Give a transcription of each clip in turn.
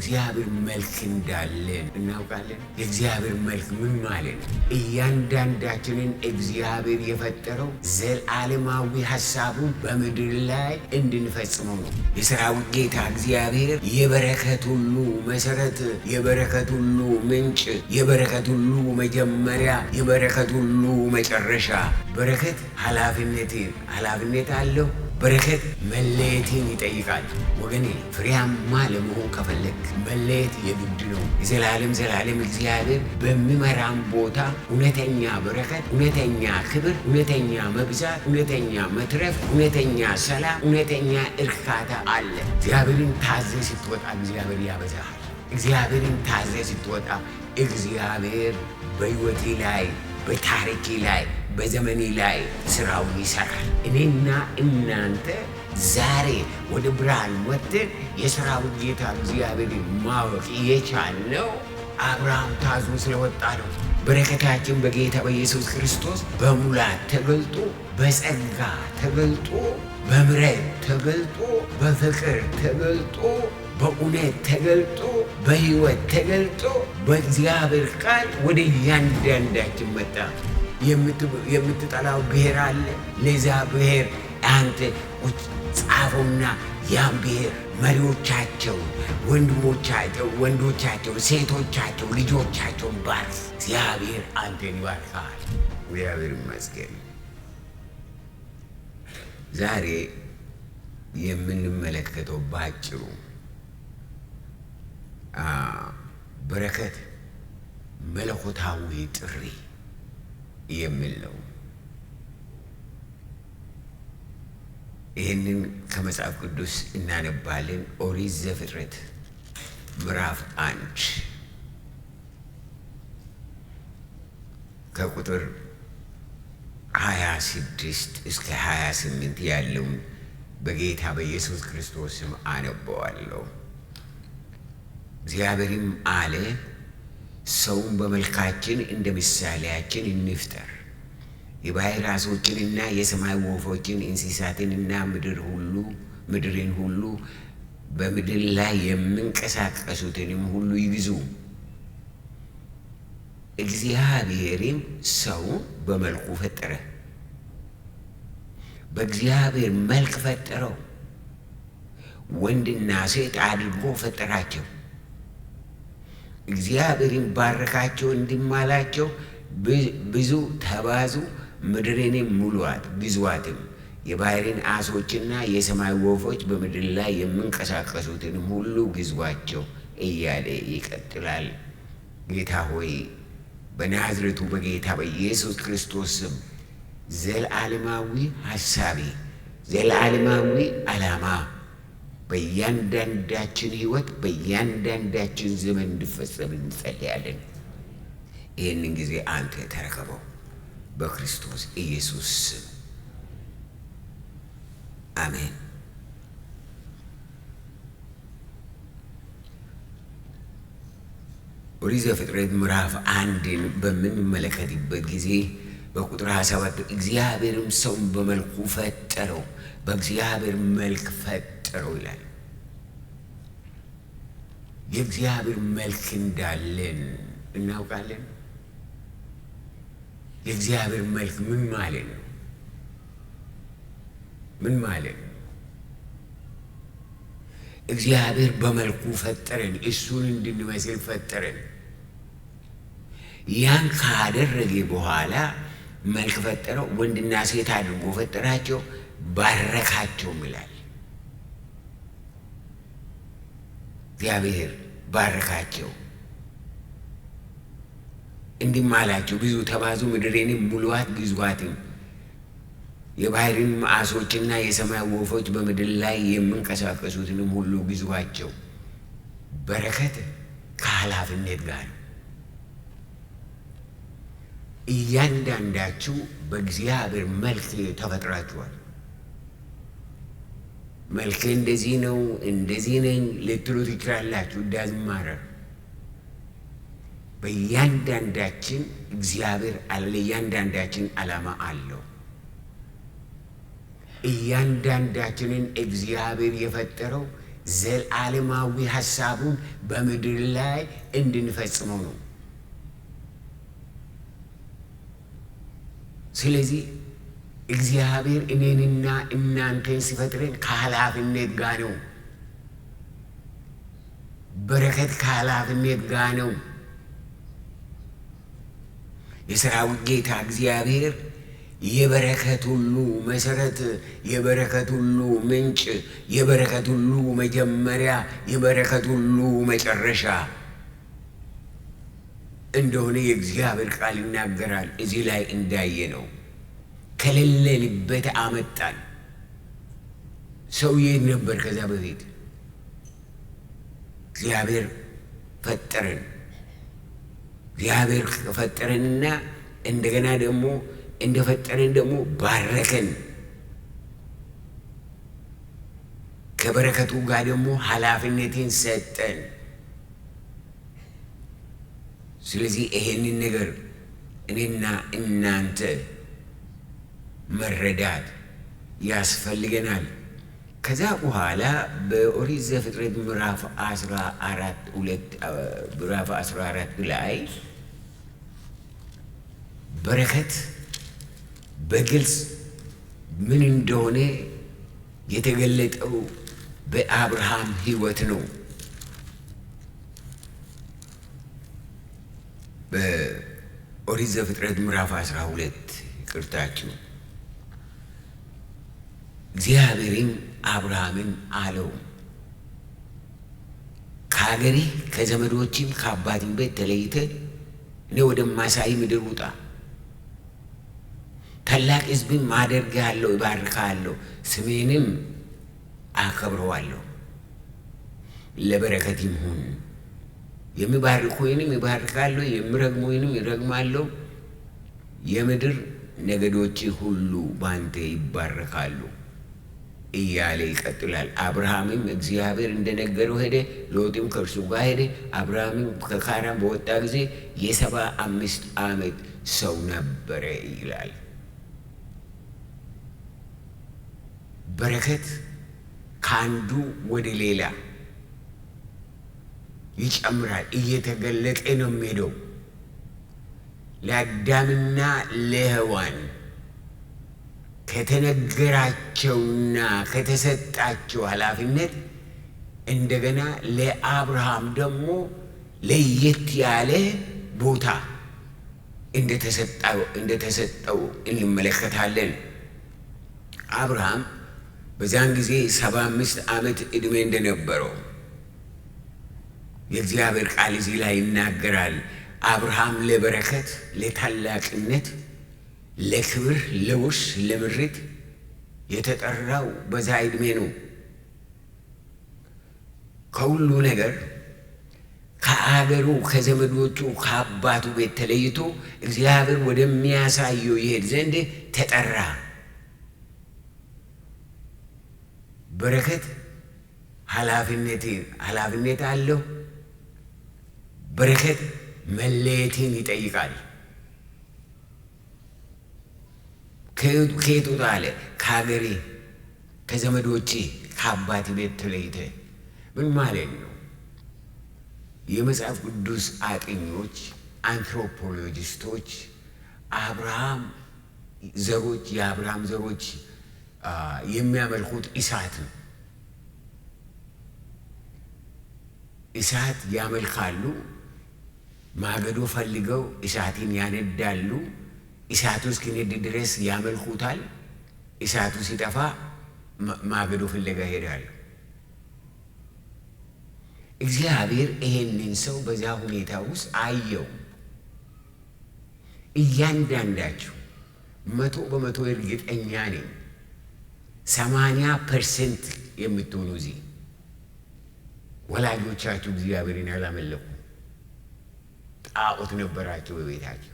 የእግዚአብሔር መልክ እንዳለን እናውቃለን። የእግዚአብሔር መልክ ምን ማለት ነው? እያንዳንዳችንን እግዚአብሔር የፈጠረው ዘላለማዊ ሐሳቡን በምድር ላይ እንድንፈጽመው ነው። የሰራዊት ጌታ እግዚአብሔር የበረከት ሁሉ መሰረት፣ የበረከት ሁሉ ምንጭ፣ የበረከት ሁሉ መጀመሪያ፣ የበረከት ሁሉ መጨረሻ። በረከት ኃላፊነት አለው። በረከት መለየትን ይጠይቃል። ወገኔ ፍሬያማ ለመሆን ከፈለግ መለየት የግድ ነው። የዘላለም እግዚአብሔር በሚመራን ቦታ እውነተኛ በረከት፣ እውነተኛ ክብር፣ እውነተኛ መብዛት፣ እውነተኛ መትረፍ፣ እውነተኛ ሰላም፣ እውነተኛ እርካታ አለ። እግዚአብሔርን ታዘ ስትወጣ እግዚአብሔር ያበዛሃል። እግዚአብሔርን ታዘ ስትወጣ እግዚአብሔር በሕይወቴ ላይ፣ በታሪኬ ላይ፣ በዘመኔ ላይ ስራውን ይሰራል። እኔና እናንተ ዛሬ ወደ ብርሃን ወጥተን የሰራዊት ጌታ እግዚአብሔርን ማወቅ የቻልነው አብርሃም ታዞ ስለወጣ ነው። በረከታችን በጌታ በኢየሱስ ክርስቶስ በሙላት ተገልጦ፣ በጸጋ ተገልጦ፣ በምሕረት ተገልጦ፣ በፍቅር ተገልጦ፣ በእውነት ተገልጦ፣ በሕይወት ተገልጦ በእግዚአብሔር ቃል ወደ እያንዳንዳችን መጣ። የምትጠላው ብሔር አለ። ለዛ ብሔር አንተ ጻፈውና ያን ብሔር መሪዎቻቸው፣ ወንዶቻቸው፣ ሴቶቻቸው፣ ልጆቻቸውን ባርክ። እግዚአብሔር አንተን ይባርካል። እግዚአብሔር ይመስገን። ዛሬ የምንመለከተው ባጭሩ በረከት መለኮታዊ ጥሪ የሚል ነው። ይህንን ከመጽሐፍ ቅዱስ እናነባለን። ኦሪት ዘፍጥረት ምዕራፍ 1 ከቁጥር 26 እስከ 28 ያለውን በጌታ በኢየሱስ ክርስቶስ ስም አነበዋለሁ። እግዚአብሔርም አለ፣ ሰውን በመልካችን እንደ ምሳሌያችን እንፍጠር፣ የባሕር ዓሦችንና የሰማይ ወፎችን እንስሳትንና ምድርን ሁሉ በምድር ላይ የሚንቀሳቀሱትንም ሁሉ ይግዙ። እግዚአብሔርም ሰውን በመልኩ ፈጠረ፣ በእግዚአብሔር መልክ ፈጠረው፣ ወንድና ሴት አድርጎ ፈጠራቸው። እግዚአብሔርን ባረካቸው፣ እንዲህም አላቸው፣ ብዙ ተባዙ፣ ምድርንም ሙሉአት፣ ግዙአትም። የባሕርን ዓሦችና የሰማይ ወፎች በምድር ላይ የሚንቀሳቀሱትንም ሁሉ ግዙአቸው እያለ ይቀጥላል። ጌታ ሆይ በናዝሬቱ በጌታ በኢየሱስ ክርስቶስ ስም ዘላለማዊ ሐሳቤ፣ ዘላለማዊ ዓላማ በእያንዳንዳችን ሕይወት፣ በእያንዳንዳችን ዘመን እንዲፈጸም እንጸልያለን። ይህንን ጊዜ አንተ ተረከበው በክርስቶስ ኢየሱስ ስም አሜን። ኦሪት ዘፍጥረት ምዕራፍ 1ን በምንመለከትበት ጊዜ በቁጥር 27 እግዚአብሔርም ሰውን በመልኩ ፈጠረው፣ በእግዚአብሔር መልክ ፈጠረው ይላል። የእግዚአብሔር መልክ እንዳለን እናውቃለን። የእግዚአብሔር መልክ ምን ማለት ነው? ምን ማለት ነው? እግዚአብሔር በመልኩ ፈጠረን፣ እሱን እንድንመስል ፈጠረን። ያን ካደረገ በኋላ መልክ ፈጠረው፣ ወንድና ሴት አድርጎ ፈጠራቸው፣ ባረካቸውም ይላል። እግዚአብሔር ባረካቸው፣ እንዲህም አላቸው፣ ብዙ ተባዙ፣ ምድሬንም ሙሉአት፣ ግዙአትም። የባሕርን ዓሦችና የሰማይ ወፎች በምድር ላይ የሚንቀሳቀሱትንም ሁሉ ግዙአቸው። በረከት ከኃላፊነት ጋር ነው። እያንዳንዳችሁ በእግዚአብሔር መልክ ተፈጥራችኋል። መልክ እንደዚህ ነው እንደዚህ ነኝ ልትሉ ትችላላችሁ። ዳዝማረር በእያንዳንዳችን እግዚአብሔር ለእያንዳንዳችን ዓላማ አለው። እያንዳንዳችንን እግዚአብሔር የፈጠረው ዘላለማዊ ሐሳቡን በምድር ላይ እንድንፈጽመው ነው። ስለዚህ እግዚአብሔር እኔንና እናንተን ሲፈጥረን ከኃላፊነት ጋር ነው። በረከት ከኃላፊነት ጋር ነው። የሰራዊት ጌታ እግዚአብሔር የበረከት ሁሉ መሰረት፣ የበረከት ሁሉ ምንጭ፣ የበረከት ሁሉ መጀመሪያ፣ የበረከት ሁሉ መጨረሻ እንደሆነ የእግዚአብሔር ቃል ይናገራል። እዚህ ላይ እንዳየ ነው። ከሌለንበት አመጣን። ሰው የት ነበር ከዛ በፊት? እግዚአብሔር ፈጠረን። እግዚአብሔር ፈጠረንና እንደገና ደግሞ እንደፈጠረን ደግሞ ባረከን። ከበረከቱ ጋር ደግሞ ኃላፊነትን ሰጠን። ስለዚህ ይሄንን ነገር እኔና እናንተ መረዳት ያስፈልገናል። ከዛ በኋላ በኦሪት ዘፍጥረት ምዕራፍ 14 ላይ በረከት በግልጽ ምን እንደሆነ የተገለጠው በአብርሃም ሕይወት ነው። በኦሪት ዘፍጥረት ምዕራፍ 12 ይቅርታችሁ። እግዚአብሔርም አብርሃምን አለው ከአገርህ ከዘመዶችም ከአባትም ቤት ተለይተህ እኔ ወደማሳይህ ምድር ውጣ። ታላቅ ሕዝብም አደርግሃለሁ፣ እባርክሃለሁ፣ ስሜንም አከብረዋለሁ። ለበረከትም ሁን። የሚባርኩኝንም ይባርካለሁ፣ የሚረግሙኝንም ይረግማለሁ። የምድር ነገዶች ሁሉ ባንተ ይባረካሉ እያለ ይቀጥላል። አብርሃምም እግዚአብሔር እንደነገረው ሄደ። ሎጥም ከእርሱ ጋር ሄደ። አብርሃምም ከካራን በወጣ ጊዜ 75 ዓመት ሰው ነበረ ይላል። በረከት ከአንዱ ወደ ሌላ ይጨምራል፣ እየተገለጠ ነው የሚሄደው። ለአዳምና ለሔዋን ከተነገራቸውና ከተሰጣቸው ኃላፊነት እንደገና ለአብርሃም ደግሞ ለየት ያለ ቦታ እንደተሰጠው እንመለከታለን። አብርሃም በዛን ጊዜ 75 ዓመት ዕድሜ እንደነበረው የእግዚአብሔር ቃል እዚህ ላይ ይናገራል። አብርሃም ለበረከት፣ ለታላቅነት፣ ለክብር፣ ለውርስ፣ ለምርት የተጠራው በዛ ዕድሜ ነው። ከሁሉ ነገር ከአገሩ ከዘመዶቹ ከአባቱ ቤት ተለይቶ እግዚአብሔር ወደሚያሳየው ይሄድ ዘንድ ተጠራ። በረከት ኃላፊነት አለው። በረከት መለየትን ይጠይቃል። ከየት ውጣ አለ? ከሀገሬ ከዘመዶቼ ከአባቴ ቤት ተለይተ። ምን ማለት ነው? የመጽሐፍ ቅዱስ አጥኞች አንትሮፖሎጂስቶች የአብርሃም ዘሮች የሚያመልኩት እሳት ነው። እሳት ያመልካሉ። ማገዶ ፈልገው እሳትን ያነዳሉ። እሳቱ እስኪነድ ድረስ ያመልኩታል። እሳቱ ሲጠፋ ማገዶ ፍለጋ ይሄዳሉ። እግዚአብሔር ይሄንን ሰው በዛ ሁኔታ ውስጥ አየው። እያንዳንዳችሁ 100% እርግጠኛ ነኝ 80% የምትሆኑ እዚህ ወላጆቻችሁ እግዚአብሔርን ያላመለኩ ጣዖት ነበራቸው በቤታቸው።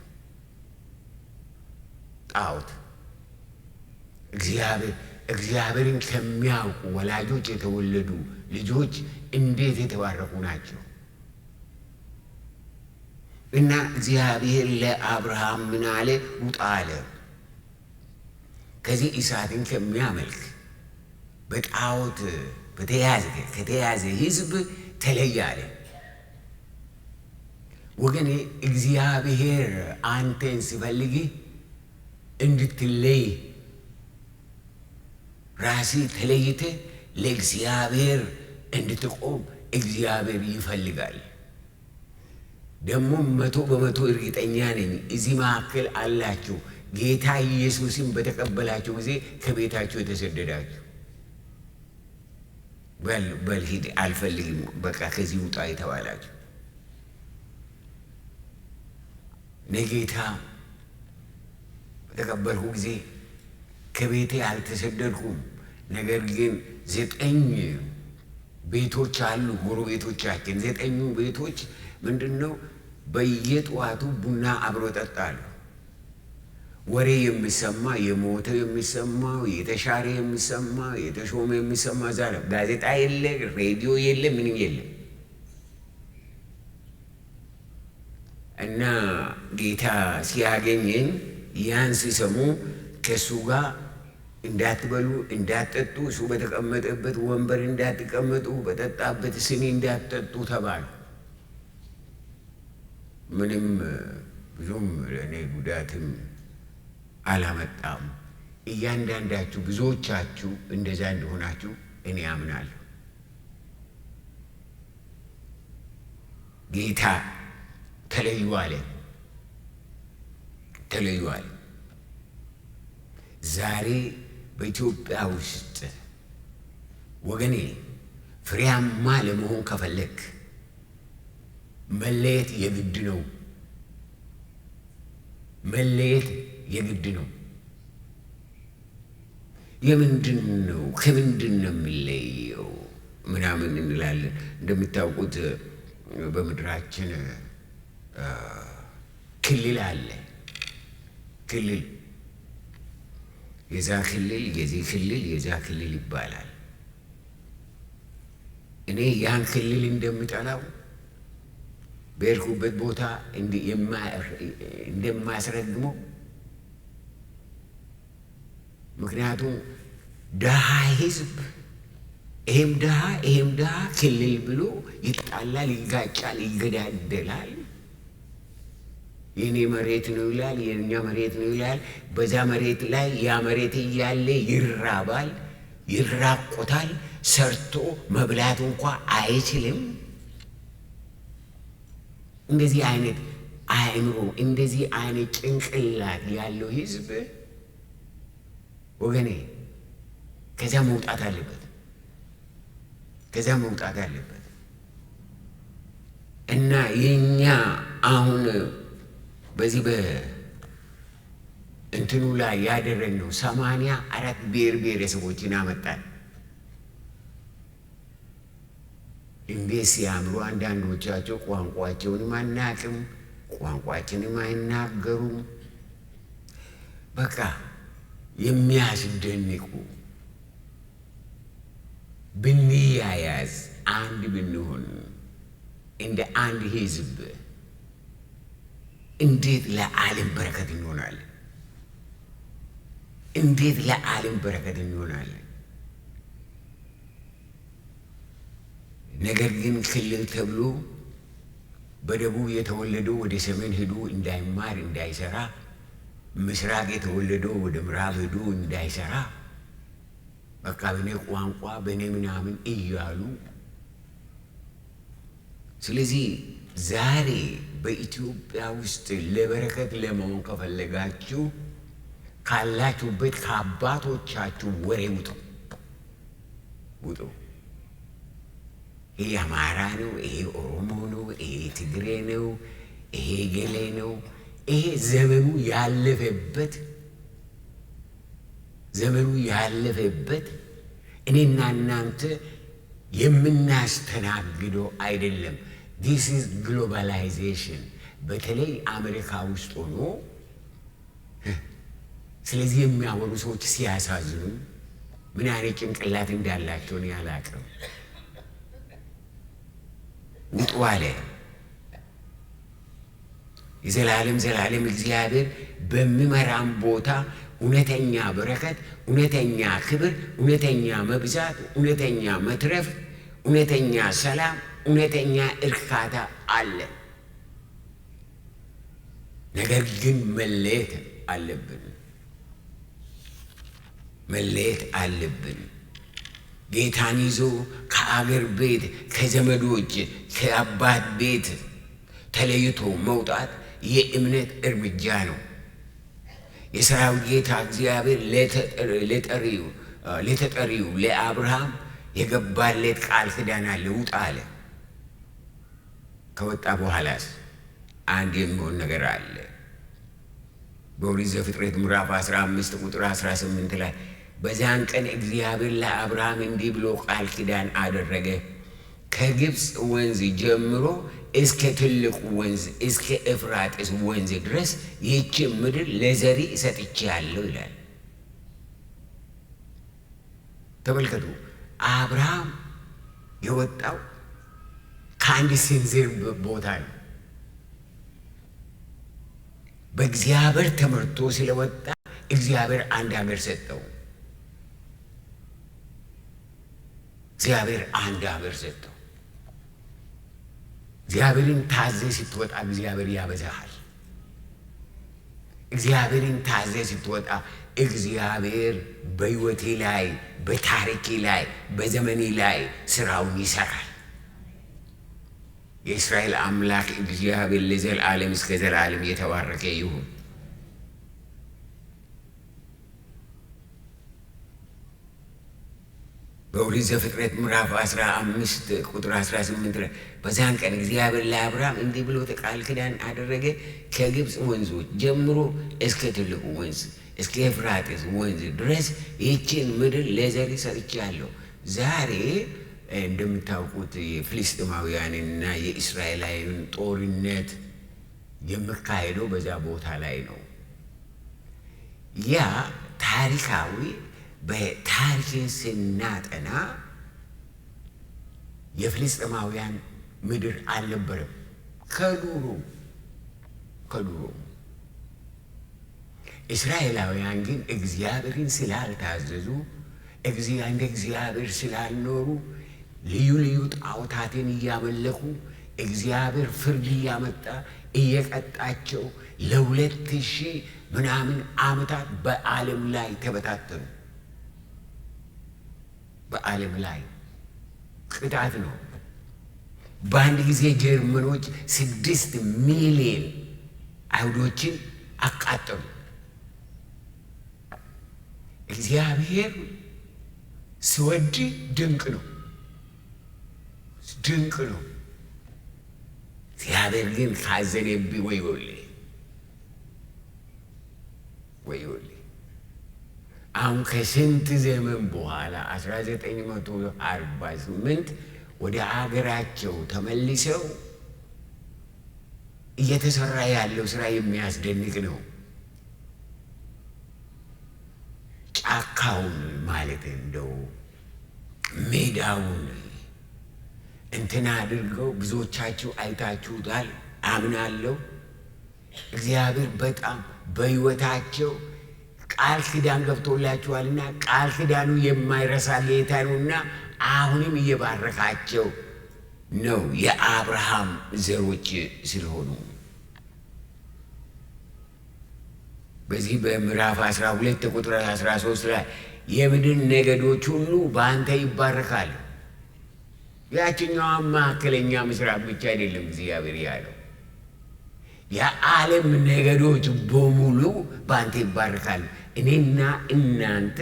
ጣዖት እግዚአብሔርን ከሚያውቁ ወላጆች የተወለዱ ልጆች እንዴት የተባረኩ ናቸው! እና እግዚአብሔር ለአብርሃም ምን አለ? ውጣ አለ። ከዚህ እሳትን ከሚያመልክ በጣዖት ከተያዘ ሕዝብ ተለይ አለ። ወገኔ እግዚአብሔር አንተን ሲፈልግ እንድትለይ ራሴ ተለይተ ለእግዚአብሔር እንድትቆም እግዚአብሔር ይፈልጋል። ደግሞ 100% እርግጠኛ ነኝ እዚህ መካከል አላችሁ ጌታ ኢየሱስን በተቀበላችሁ ጊዜ ከቤታችሁ የተሰደዳችሁ በል ሂድ አልፈልግም በቃ ከዚህ ውጣ የተባላችሁ እኔ ጌታ በተቀበልኩ ጊዜ ከቤቴ አልተሰደድኩም። ነገር ግን 9 ቤቶች አሉ ጎረቤቶቻችን። 9 ቤቶች ምንድነው? በየጠዋቱ ቡና አብሮ ጠጣሉ። ወሬ የሚሰማ የሞተ የሚሰማ የተሻረ የሚሰማ የተሾመ የሚሰማ ዛሬ ጋዜጣ የለ፣ ሬዲዮ የለ፣ ምንም የለ። እና ጌታ ሲያገኘኝ ያን ሲሰሙ ከእሱ ጋር እንዳትበሉ እንዳትጠጡ፣ እሱ በተቀመጠበት ወንበር እንዳትቀመጡ፣ በጠጣበት ስኒ እንዳትጠጡ ተባሉ። ምንም ብዙም ለእኔ ጉዳትም አላመጣም። እያንዳንዳችሁ ብዙዎቻችሁ እንደዛ እንደሆናችሁ እኔ አምናለሁ። ጌታ ተለዩ አለ። ዛሬ በኢትዮጵያ ውስጥ ወገኔ ፍሬያማ ለመሆን ከፈለክ መለየት የግድ ነው። የምንድን ነው ከምንድን ነው የሚለየው ምናምን እንላለን። እንደምታውቁት በምድራችን ክልል አለ። ክልል የዛ ክልል የዚህ ክልል የዛ ክልል ይባላል። እኔ ያን ክልል እንደምጠላው በሄድኩበት ቦታ እንደማስረግመው፣ ምክንያቱም ድሃ ህዝብ ይሄም ድሃ ክልል ብሎ ይጣላል፣ ይጋጫል፣ ይገዳደላል። የኔ መሬት ነው ይላል፣ የኛ መሬት ነው ይላል። በዛ መሬት ላይ ያ መሬት እያለ ይራባል፣ ይራቆታል፣ ሰርቶ መብላት እንኳ አይችልም። እንደዚህ አይነት አእምሮ እንደዚህ አይነት ጭንቅላት ያለው ህዝብ ወገኔ ከዛ መውጣት አለበት። እና የኛ አሁን በዚህ በእንትኑ ላይ ያደረግነው 84 ብሔረሰቦችን አመጣን። እንዴት ሲያምሩ! አንዳንዶቻቸው ቋንቋቸውንም አናቅም፣ ቋንቋችንም አይናገሩም። በቃ የሚያስደንቁ ብንያያዝ አንድ ብንሆን እንደ አንድ ህዝብ እንዴት ለዓለም በረከት እንሆናለን! ነገር ግን ክልል ተብሎ በደቡብ የተወለደው ወደ ሰሜን ሄዶ እንዳይማር እንዳይሰራ፣ ምስራቅ የተወለደው ወደ ምዕራብ ሄዶ እንዳይሰራ፣ በቃ በኔ ቋንቋ በኔ ምናምን እያሉ። ስለዚህ ዛሬ በኢትዮጵያ ውስጥ ለበረከት ለመሆን ከፈለጋችሁ ካላችሁበት ከአባቶቻችሁ ወሬ ውጡ። ይሄ አማራ ነው፣ ይሄ ኦሮሞ ነው፣ ይሄ ትግሬ ነው፣ ይሄ ገሌ ነው። ይሄ ዘመኑ ያለፈበት እኔና እናንተ የምናስተናግደው አይደለም። ዲስ ኢዝ ግሎባላይዜሽን። በተለይ አሜሪካ ውስጥ ሆኖ ስለዚህ የሚያወሩ ሰዎች ሲያሳዝኑ ምን አይነት ጭንቅላት እንዳላቸው እኔ አላውቅም። ውጡ አለ። የዘላለም እግዚአብሔር በሚመራን ቦታ እውነተኛ በረከት፣ እውነተኛ ክብር፣ እውነተኛ መብዛት፣ እውነተኛ መትረፍ፣ እውነተኛ ሰላም፣ እውነተኛ እርካታ አለ። ነገር ግን መለየት አለብን። መለየት አለብን። ጌታን ይዞ ከአገር ቤት፣ ከዘመዶች፣ ከአባት ቤት ተለይቶ መውጣት የእምነት እርምጃ ነው። የሰራዊት ጌታ እግዚአብሔር ለተጠሪው ለአብርሃም የገባለት ቃል ኪዳን አለ። ውጣ አለ። ከወጣ በኋላስ አንድ የሚሆን ነገር አለ። በኦሪት ዘፍጥረት ምዕራፍ 15 ቁጥር 18 ላይ በዚያን ቀን እግዚአብሔር ለአብርሃም እንዲህ ብሎ ቃል ኪዳን አደረገ፣ ከግብፅ ወንዝ ጀምሮ እስከ ትልቁ ወንዝ እስከ ኤፍራጥስ ወንዝ ድረስ ይህች ምድር ለዘሪ ሰጥቼሃለሁ ይላል። ተመልከቱ፣ አብርሃም የወጣው ከአንድ ስንዝር ቦታ ነው። በእግዚአብሔር ተመርቶ ስለወጣ እግዚአብሔር አንድ ሀገር ሰጠው። እግዚአብሔር አንድ ሀገር ሰጠው። እግዚአብሔርን ታዘ ስትወጣ እግዚአብሔር ያበዛሃል። እግዚአብሔርን ታዘ ስትወጣ እግዚአብሔር በሕይወቴ ላይ፣ በታሪኬ ላይ፣ በዘመኔ ላይ ስራውን ይሰራል። የእስራኤል አምላክ እግዚአብሔር ለዘላለም እስከ ዘላለም የተባረከ ይሁን። በኦሪት ዘፍጥረት ምዕራፍ 15 ቁጥር 18 ላይ በዚያን ቀን እግዚአብሔር ለአብርሃም እንዲህ ብሎ ቃል ኪዳን አደረገ፣ ከግብፅ ወንዞች ጀምሮ እስከ ትልቁ ወንዝ እስከ ኤፍራጥስ ወንዝ ድረስ ይህችን ምድር ለዘሪ ሰጥቼሃለሁ። ዛሬ እንደምታውቁት የፍልስጥኤማውያንና የእስራኤላውያን ጦርነት የሚካሄደው በዛ ቦታ ላይ ነው። ያ ታሪካዊ በታሪክን ስናጠና የፍልስጥኤማውያን ምድር አልነበረም። ከዱሮ እስራኤላውያን ግን እግዚአብሔርን ስላልታዘዙ እንደ እግዚአብሔር ስላልኖሩ ልዩ ልዩ ጣዖታትን እያመለኩ እግዚአብሔር ፍርድ እያመጣ እየቀጣቸው ለ2000 ምናምን ዓመታት በዓለም ላይ ተበታተኑ። በዓለም ላይ ቅጣት ነው። በአንድ ጊዜ ጀርመኖች 6 ሚሊዮን አይሁዶችን አቃጠሉ። እግዚአብሔር ሲወድ ድንቅ ነው፣ ድንቅ ነው። እግዚአብሔር ግን ካዘነብህ ወዮልህ። አሁን ከስንት ዘመን በኋላ 1948 ወደ ሀገራቸው ተመልሰው እየተሰራ ያለው ስራ የሚያስደንቅ ነው። ጫካውን ማለት እንደው ሜዳውን እንትና አድርገው ብዙዎቻችሁ አይታችሁታል አምናለሁ። እግዚአብሔር በጣም በሕይወታቸው ቃል ኪዳን ገብቶላችኋልና ቃል ኪዳኑ የማይረሳ ጌታ ነውና አሁንም እየባረካቸው ነው የአብርሃም ዘሮች ስለሆኑ። በዚህ በምዕራፍ 12 ቁጥር 13 ላይ የምድር ነገዶች ሁሉ በአንተ ይባረካሉ። ያችኛዋ መካከለኛ ምስራቅ ብቻ አይደለም እግዚአብሔር ያለው፣ የዓለም ነገዶች በሙሉ በአንተ ይባረካሉ። እኔና እናንተ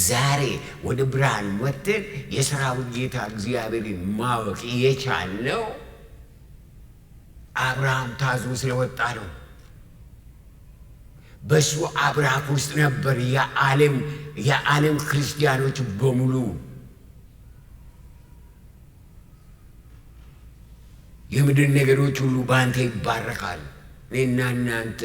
ዛሬ ወደ ብርሃን ወጥተን የሰራዊት ጌታ እግዚአብሔርን ማወቅ የቻልነው አብርሃም ታዞ ስለወጣ ነው። በሱ አብራክ ውስጥ ነበር የዓለም ክርስቲያኖች በሙሉ የምድር ነገዶች ሁሉ በአንተ ይባረካሉ። እኔና እናንተ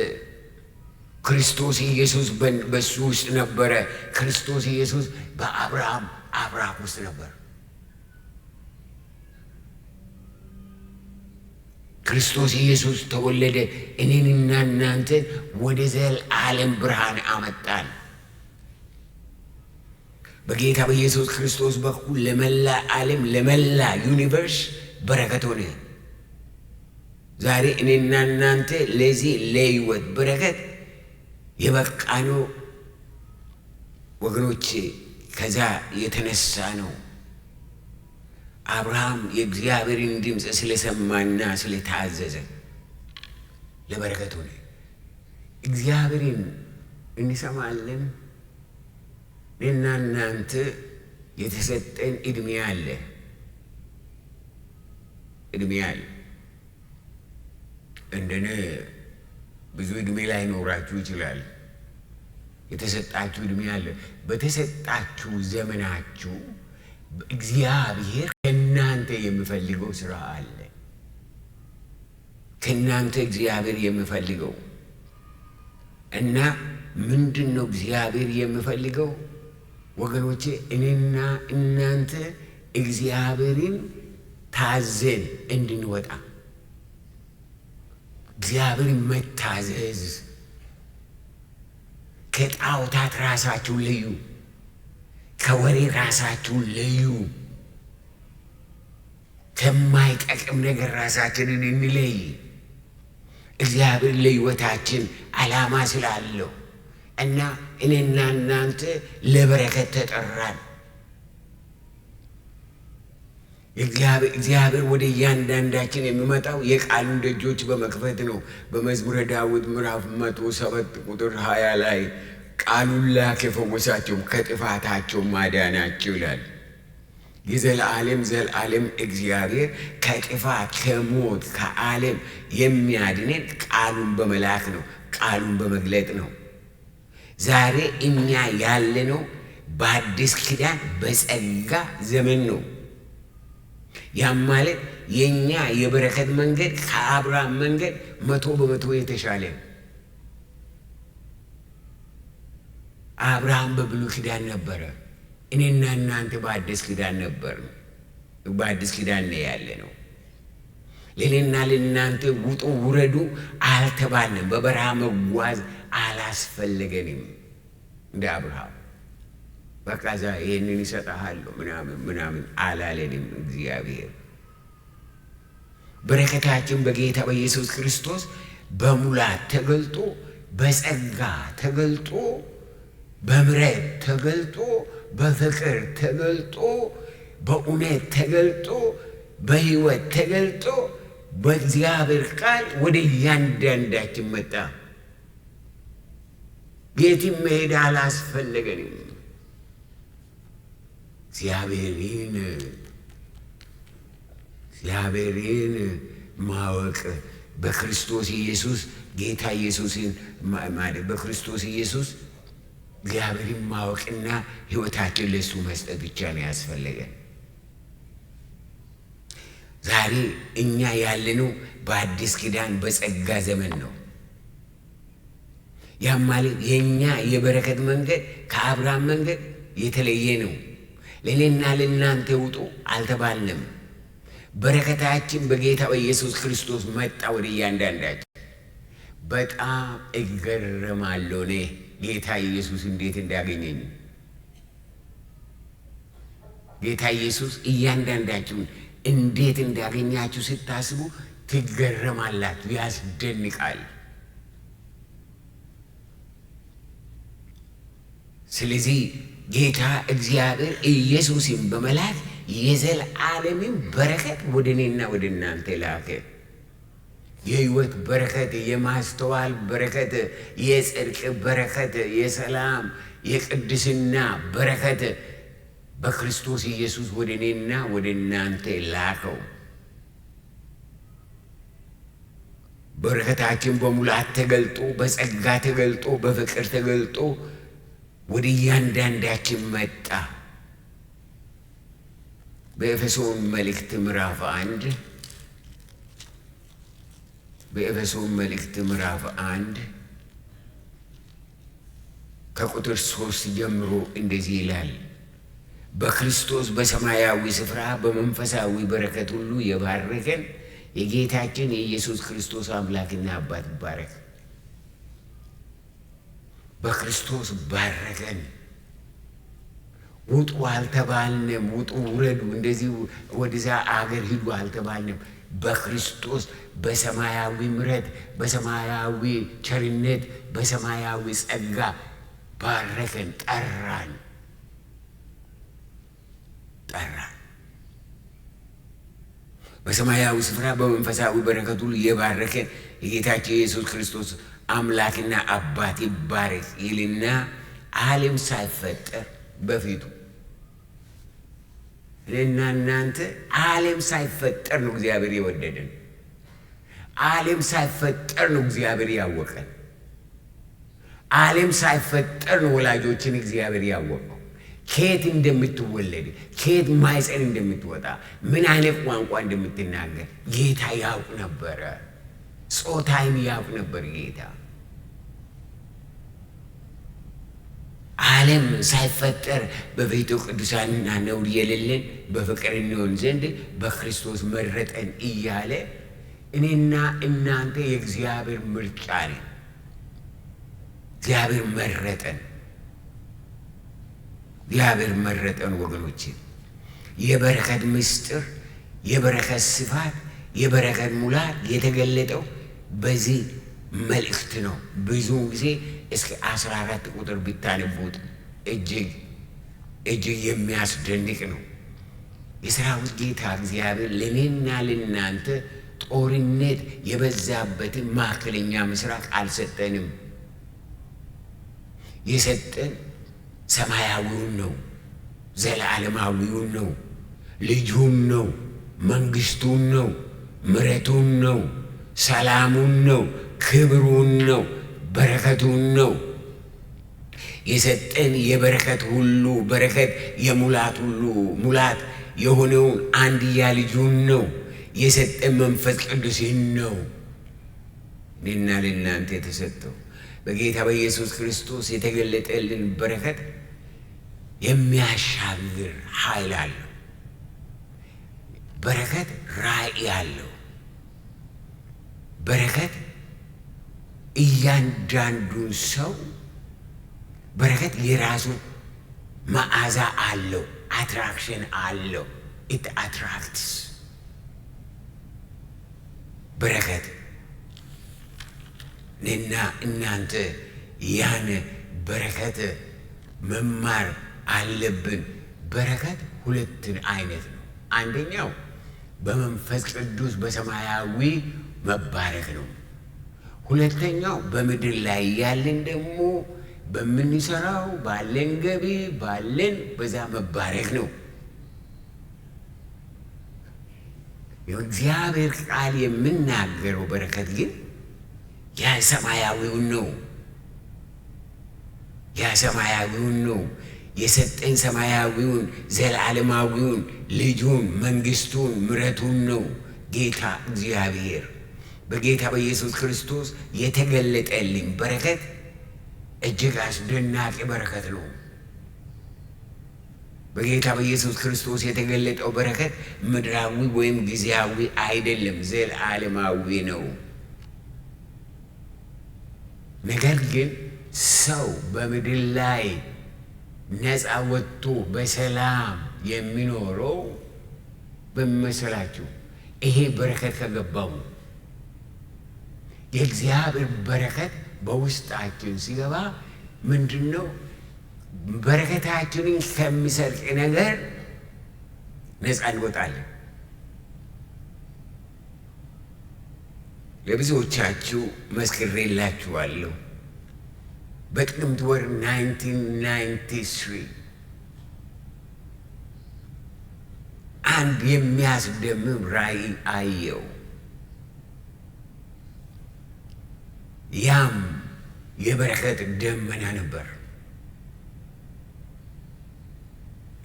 ክርስቶስ ኢየሱስ በሱ ውስጥ ነበረ። ክርስቶስ ኢየሱስ በአብርሃም አብራክ ውስጥ ነበር። ክርስቶስ ኢየሱስ ተወለደ፣ እኔንና እናንተን ወደ ዘላለም ብርሃን አመጣን። በጌታ በኢየሱስ ክርስቶስ በኩል ለመላ ዓለም ለመላ ዩኒቨርስ በረከት ሆነ። ዛሬ እኔና እናንተ ለዚህ ለሕይወት በረከት የበቃነው ወገኖቼ ከዛ የተነሳ ነው። አብርሃም የእግዚአብሔርን ድምፅ ስለሰማና ስለታዘዘ ለበረከት ሆነ። እግዚአብሔርን እንሰማለን። እኔና እናንተ የተሰጠን ዕድሜ አለ። እንደኔ ብዙ ዕድሜ ላይ ኖራችሁ ይችላል። የተሰጣችሁ ዕድሜ አለ። በተሰጣችሁ ዘመናችሁ እግዚአብሔር ከእናንተ የሚፈልገው ስራ አለ። ከእናንተ እግዚአብሔር የሚፈልገው እና ምንድን ነው እግዚአብሔር የሚፈልገው? ወገኖቼ እኔና እናንተ እግዚአብሔርን ታዘን እንድንወጣ፣ እግዚአብሔርን መታዘዝ። ከጣዖታት ራሳችሁን ለዩ፣ ከወሬ ራሳችሁን ለዩ፣ ከማይጠቅም ነገር ራሳችንን እንለይ። እግዚአብሔር ለሕይወታችን ዓላማ ስላለው እና እኔና እናንተ ለበረከት ተጠራን። እግዚአብሔር ወደ እያንዳንዳችን የሚመጣው የቃሉን ደጆች በመክፈት ነው። በመዝሙረ ዳዊት ምዕራፍ 107 ቁጥር 20 ላይ ቃሉን ላከ ፈወሳቸውም ከጥፋታቸው ማዳናቸው ይላል። የዘላለም እግዚአብሔር ከጥፋት ከሞት ከዓለም የሚያድነን ቃሉን በመላክ ነው፣ ቃሉን በመግለጥ ነው። ዛሬ እኛ ያለነው በአዲስ ኪዳን በጸጋ ዘመን ነው። ያም ማለት የኛ የበረከት መንገድ ከአብርሃም መንገድ 100% የተሻለ ነው። አብርሃም በብሉይ ኪዳን ነበረ፣ እኔና እናንተ በአዲስ ኪዳን ነበር። በአዲስ ኪዳን ነው ያለ ነው። ለእኔና ለእናንተ ውጡ ውረዱ አልተባልንም። በበረሃ መጓዝ አላስፈለገንም። እንደ አብርሃም በቃ ይህንን ይሰጥሃለሁ ምናምን አላለንም። እግዚአብሔር በረከታችን በጌታ በኢየሱስ ክርስቶስ በሙላት ተገልጦ፣ በጸጋ ተገልጦ፣ በምሕረት ተገልጦ፣ በፍቅር ተገልጦ፣ በእውነት ተገልጦ፣ በሕይወት ተገልጦ፣ በእግዚአብሔር ቃል ወደ እያንዳንዳችን መጣ። የትም መሄድ አላስፈለገንም። እግዚአብሔርን ማወቅ በክርስቶስ ኢየሱስ ጌታ ኢየሱስን ማለት በክርስቶስ ኢየሱስ እግዚአብሔርን ማወቅና ሕይወታችን ለእሱ መስጠት ብቻ ነው ያስፈለገን። ዛሬ እኛ ያለነው በአዲስ ኪዳን በጸጋ ዘመን ነው። ያም ማለት የእኛ የበረከት መንገድ ከአብርሃም መንገድ የተለየ ነው። ለእኔና ለእናንተ ውጡ አልተባልንም። በረከታችን በጌታ በኢየሱስ ክርስቶስ መጣ ወደ እያንዳንዳችን። በጣም እገረማለሁ እኔ ጌታ ኢየሱስ እንዴት እንዳገኘኝ። ጌታ ኢየሱስ እያንዳንዳችሁን እንዴት እንዳገኛችሁ ስታስቡ ትገረማላችሁ። ያስደንቃል። ስለዚህ ጌታ እግዚአብሔር ኢየሱስን በመላክ የዘላለምን በረከት ወደ እኔና ወደ እናንተ ላከ። የሕይወት በረከት፣ የማስተዋል በረከት፣ የጽድቅ በረከት፣ የሰላም የቅድስና በረከት በክርስቶስ ኢየሱስ ወደ እኔና ወደ እናንተ ላከው። በረከታችን በሙላት ተገልጦ፣ በጸጋ ተገልጦ፣ በፍቅር ተገልጦ ወደ እያንዳንዳችን መጣ። በኤፌሶን መልእክት ምዕራፍ 1 ከቁጥር 3 ጀምሮ እንደዚህ ይላል። በክርስቶስ በሰማያዊ ስፍራ በመንፈሳዊ በረከት ሁሉ የባረከን የጌታችን የኢየሱስ ክርስቶስ አምላክና አባት ይባረክ። በክርስቶስ ባረከን። ውጡ አልተባልንም። ውጡ ውረዱ፣ እንደዚህ ወደዛ አገር ሂዱ አልተባልንም። በክርስቶስ በሰማያዊ ምሕረት፣ በሰማያዊ ቸርነት፣ በሰማያዊ ጸጋ ባረከን፣ ጠራን። በሰማያዊ ስፍራ በመንፈሳዊ በረከት ሁሉ የባረከን የጌታችን የኢየሱስ ክርስቶስ አምላክና አባት ይባረክ ይልና ዓለም ሳይፈጠር በፊቱ እኔና እናንተ ዓለም ሳይፈጠር ነው እግዚአብሔር የወደደን። ዓለም ሳይፈጠር ነው እግዚአብሔር ያወቀን። ዓለም ሳይፈጠር ነው ወላጆችን እግዚአብሔር ያወቀው። ከየት እንደምትወለድ ከየት ማይፀን እንደምትወጣ ምን አይነት ቋንቋ እንደምትናገር ጌታ ያውቅ ነበረ። ጾታይን ያውቅ ነበር ጌታ። ዓለም ሳይፈጠር በቤቱ ቅዱሳንና ነውር የሌለን በፍቅር እንሆን ዘንድ በክርስቶስ መረጠን እያለ እኔና እናንተ የእግዚአብሔር ምርጫ ነን። እግዚአብሔር መረጠን። እግዚአብሔር መረጠን ወገኖቼ። የበረከት ምስጢር፣ የበረከት ስፋት፣ የበረከት ሙላት የተገለጠው በዚህ መልእክት ነው። ብዙውን ጊዜ እስከ 14 ቁጥር ብታነቡት እጅግ የሚያስደንቅ ነው። የሰራዊት ጌታ እግዚአብሔር ለእኔና ለእናንተ ጦርነት የበዛበትን መካከለኛ ምስራቅ አልሰጠንም። የሰጠን ሰማያዊውን ነው፣ ዘላለማዊውን ነው፣ ልጁን ነው፣ መንግስቱን ነው፣ ምሕረቱን ነው፣ ሰላሙን ነው፣ ክብሩን ነው፣ በረከቱን ነው የሰጠን። የበረከት ሁሉ በረከት የሙላት ሁሉ ሙላት የሆነውን አንድያ ልጁን ነው የሰጠን። መንፈስ ቅዱስን ነው እኔና ለእናንተ የተሰጠው። በጌታ በኢየሱስ ክርስቶስ የተገለጠልን በረከት የሚያሻግር ኃይል አለው። በረከት ራእይ አለው። በረከት እያንዳንዱን ሰው በረከት የራሱ መዓዛ አለው፣ አትራክሽን አለው። ኢት አትራክትስ በረከት እኔና እናንተ ያን በረከት መማር አለብን። በረከት ሁለት አይነት ነው። አንደኛው በመንፈስ ቅዱስ በሰማያዊ መባረክ ነው። ሁለተኛው በምድር ላይ ያለን ደግሞ በምንሰራው ባለን ገቢ ባለን በዛ መባረክ ነው። የእግዚአብሔር ቃል የምናገረው በረከት ግን ያ ሰማያዊውን ነው። ያ ሰማያዊውን ነው የሰጠን። ሰማያዊውን ዘላለማዊውን ልጁን፣ መንግስቱን፣ ምሕረቱን ነው ጌታ እግዚአብሔር በጌታ በኢየሱስ ክርስቶስ የተገለጠልኝ በረከት እጅግ አስደናቂ በረከት ነው። በጌታ በኢየሱስ ክርስቶስ የተገለጠው በረከት ምድራዊ ወይም ጊዜያዊ አይደለም፣ ዘላለማዊ ነው። ነገር ግን ሰው በምድር ላይ ነፃ ወጥቶ በሰላም የሚኖረው በሚመስላችሁ ይሄ በረከት ከገባው የእግዚአብሔር በረከት በውስጣችን ሲገባ ምንድን ነው? በረከታችንን ከሚሰርቅ ነገር ነፃ እንወጣለን። ለብዙዎቻችሁ መስክሬላችኋለሁ። በጥቅምት ወር 1993 አንድ የሚያስደምም ራእይ አየው። ያም የበረከት ደመና ነበር።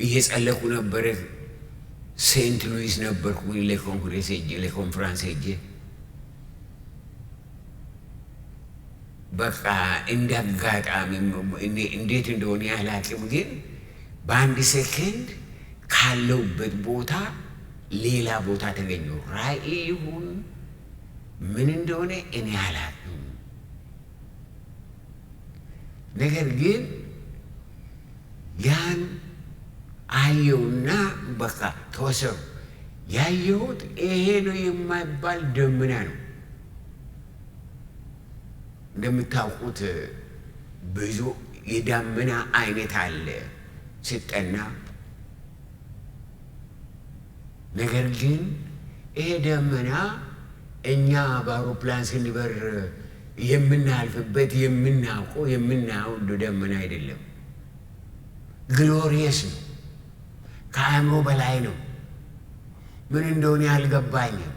እየጸለኩ ነበረ። ሴንት ሉዊስ ነበርኩ ለኮንፈረንስ ሄጄ በቃ እንደ አጋጣሚ እንዴት እንደሆነ ያላቅም፣ ግን በአንድ ሴከንድ ካለውበት ቦታ ሌላ ቦታ ተገኘው። ራእይ ይሁን ምን እንደሆነ እኔ አላቅም። ነገር ግን ያን አየውና በቃ ተወሰኑ። ያየሁት ይሄ ነው የማይባል ደመና ነው። እንደምታውቁት ብዙ የደመና አይነት አለ ሲጠና። ነገር ግን ይሄ ደመና እኛ በአውሮፕላን ስንበር የምናልፍበት የምናውቀው የምናየው ደመና አይደለም። ግሎሪየስ ነው፣ ከአእምሮ በላይ ነው። ምን እንደሆነ ያልገባኝም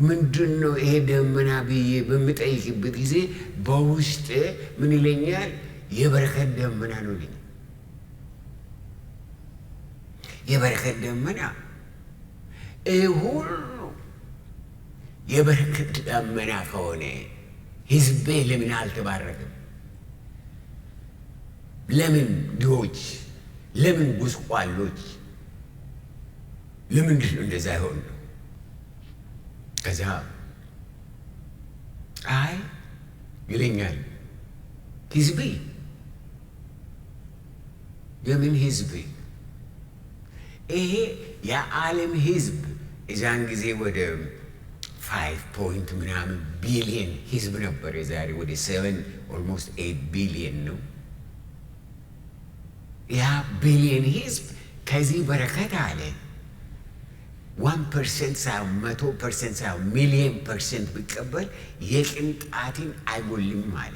ምንድነው ይሄ ደመና ብዬ በምጠይቅበት ጊዜ በውስጥ ምን ይለኛል? የበረከት ደመና ነው ይለኛል። የበረከት ደመና ሁሉ የበረከት ደመና ከሆነ ሕዝቤ ለምን አልተባረክም? ለምን ድሆች፣ ለምን ጉስቋሎች፣ ለምንድን ነው እንደዛ ይሆን ነው? ከዛ አይ ይለኛል ሕዝቤ። የምን ሕዝቤ? ይሄ የዓለም ሕዝብ እዛን ጊዜ ወደ 5 ምናምን ቢሊየን ሕዝብ ነበር። የዛሬ ወደ 7 ኦልሞስት 8 ቢሊየን ነው። ያ ቢሊየን ሕዝብ ከዚህ በረከት አለ 1% ሳይሆን 100% ሳይሆን ሚሊየን ፐርሰንት ቢቀበል የቅንጣትን አይጎልም አለ።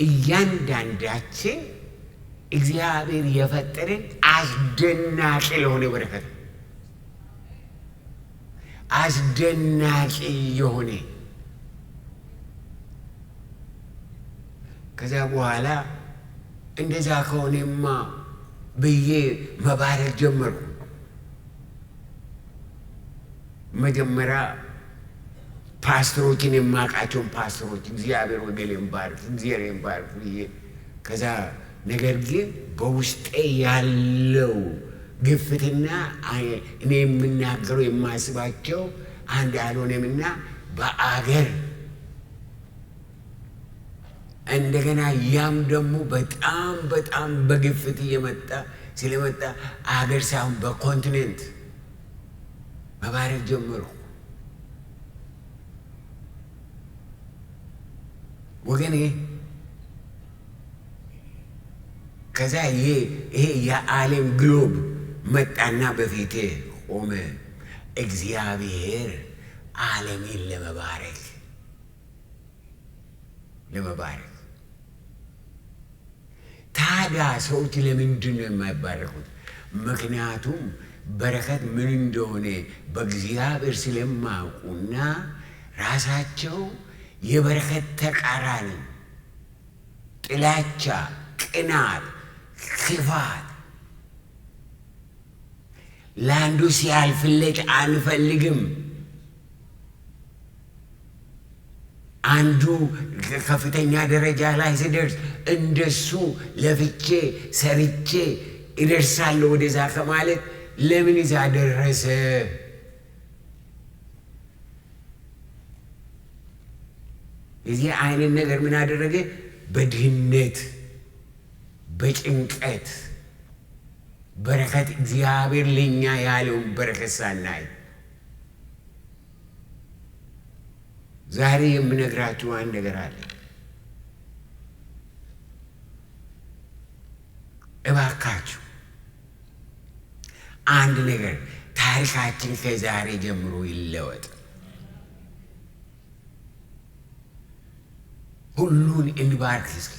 እያንዳንዳችን እግዚአብሔር የፈጠረን አስደናቂ ለሆነ በረከት፣ አስደናቂ የሆነ ከዛ በኋላ እንደዛ ከሆነማ ብዬ መባረክ ጀመርኩ። መጀመሪያ ፓስተሮችን የማውቃቸውን ፓስተሮች እግዚአብሔር ወገሌን ባርክ፣ እግዚአብሔርን ባርክ ብዬ ከዛ ነገር ግን በውስጤ ያለው ግፍትና እኔ የምናገረው የማስባቸው አንድ አልሆነምና በአገር እንደገና ያም ደግሞ በጣም በግፍት ስለመጣ አገር ሳይሆን በኮንቲኔንት መባረክ ጀመርኩ። ወገኔ ከዛ ይሄ የዓለም ግሎብ መጣና በፊቴ ቆመ። እግዚአብሔር ዓለምን ለመባረክ ታዲያ ሰዎች ለምንድን ነው የማይባረኩት? ምክንያቱም በረከት ምን እንደሆነ በእግዚአብሔር ስለማያውቁና ራሳቸው የበረከት ተቃራኒ ጥላቻ፣ ቅናት፣ ክፋት ለአንዱ ሲያልፍለት አንፈልግም። አንዱ ከፍተኛ ደረጃ ላይ ሲደርስ እንደሱ ለፍቼ ሰርቼ ይደርሳለሁ ወደዛ ከማለት ለምን ይዛ ደረሰ? የዚህ አይነት ነገር ምን አደረገ? በድህነት በጭንቀት በረከት እግዚአብሔር ለኛ ያለውን በረከት ሳናይ ዛሬ የምነግራችሁ አንድ ነገር አለ። እባካችሁ አንድ ነገር ታሪካችን ከዛሬ ጀምሮ ይለወጥ። ሁሉን እንባርክ እስኪ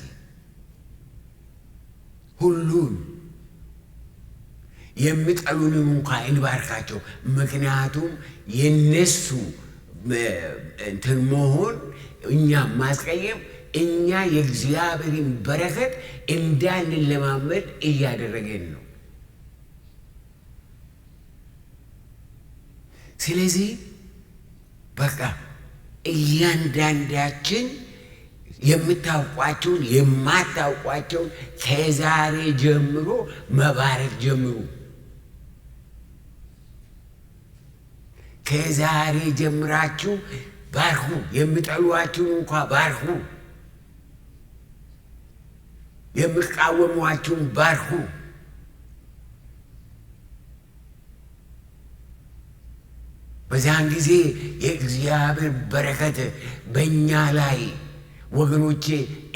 ሁሉን የሚጠሉንም እንኳን እንባርካቸው። ምክንያቱም የነሱ እንትን መሆን እኛ ማስቀየም እኛ የእግዚአብሔርን በረከት እንዳንለማመድ እያደረገን ነው። ስለዚህ በቃ እያንዳንዳችን የምታውቋቸውን የማታውቋቸውን ከዛሬ ጀምሮ መባረክ ጀምሩ። ከዛሬ ጀምራችሁ ባርኩ። የሚጠሏችሁን እንኳ ባርኩ። የሚቃወሟችሁን ባርኩ። በዛን ጊዜ የእግዚአብሔር በረከት በእኛ ላይ ወገኖቼ፣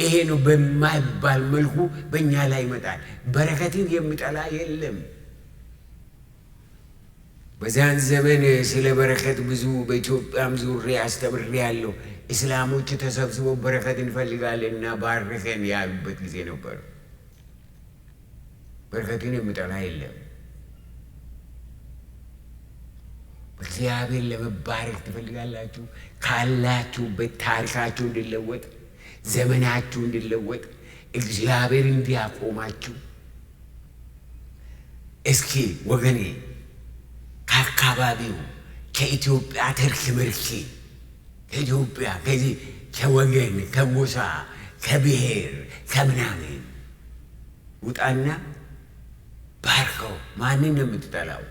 ይሄ ነው በማይባል መልኩ በእኛ ላይ ይመጣል። በረከትን የሚጠላ የለም። በዛን ዘመን ስለ በረከት ብዙ በኢትዮጵያም ዙሬ አስተምሬያለሁ። እስላሞች ተሰብስበው በረከት እንፈልጋለንና ባርከን ያሉበት ጊዜ ነበር። በረከትን የሚጠላ የለም። እግዚአብሔር ለመባረክ ትፈልጋላችሁ? ካላችሁበት ታሪካችሁ እንዲለወጥ፣ ዘመናችሁ እንዲለወጥ፣ እግዚአብሔር እንዲያቆማችሁ እስኪ ወገኔ ከአካባቢው ከኢትዮጵያ ተርኪ ምርኪ ከኢትዮጵያ ከዚህ ከወገን ከጎሳ ከብሔር ከምናምን ውጣና ባርከው። ማንን ነው የምትጠላው?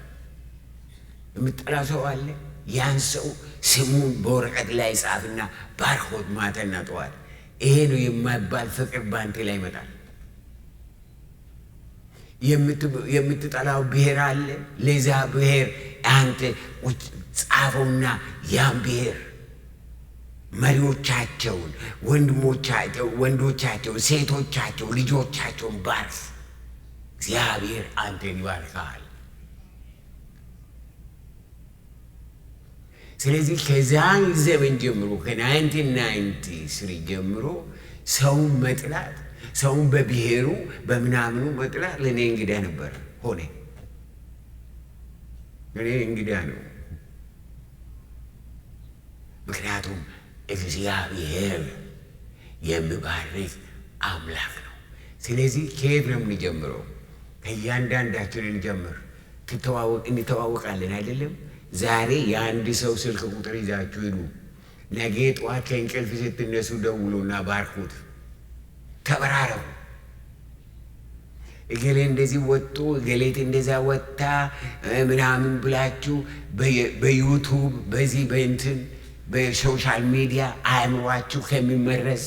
የምትጠላ ሰው አለ? ያን ሰው ስሙን በወረቀት ላይ ጻፍና ባርኮት ማታና ጠዋት። ይሄ ነው የማይባል ፍቅር ባንተ ላይ ይመጣል። የምትጠላው ብሔር አለ? ለዛ ብሔር አንተ ጻፈውና ያን ብሔር መሪዎቻቸውን፣ ወንዶቻቸውን፣ ሴቶቻቸውን፣ ልጆቻቸውን ባርክ። እግዚአብሔር አንተን ይባርካል። ስለዚህ ከዛን ዘመን ጀምሮ ከ1993 ጀምሮ ሰውን መጥላት፣ ሰውን በብሔሩ በምናምኑ መጥላት ለእኔ እንግዳ ነበር ሆነ። ለእኔ እንግዳ ነው። ምክንያቱም እግዚአብሔር የሚባርክ አምላክ ነው። ስለዚህ ከየት ነው የምንጀምረው? ከእያንዳንዳችን እንጀምር። እንተዋወቃለን አይደለም? ዛሬ የአንድ ሰው ስልክ ቁጥር ይዛችሁ ሂዱ። ነገ ጠዋት ከእንቅልፍ ስትነሱ ደውሉና ባርኩት፣ ተበራረኩ። እገሌ እንደዚህ ወጥቶ እገሌት እንደዛ ወጥታ ምናምን ብላችሁ በዩቱብ በዚህ በእንትን በሶሻል ሚዲያ አእምሯችሁ ከሚመረዝ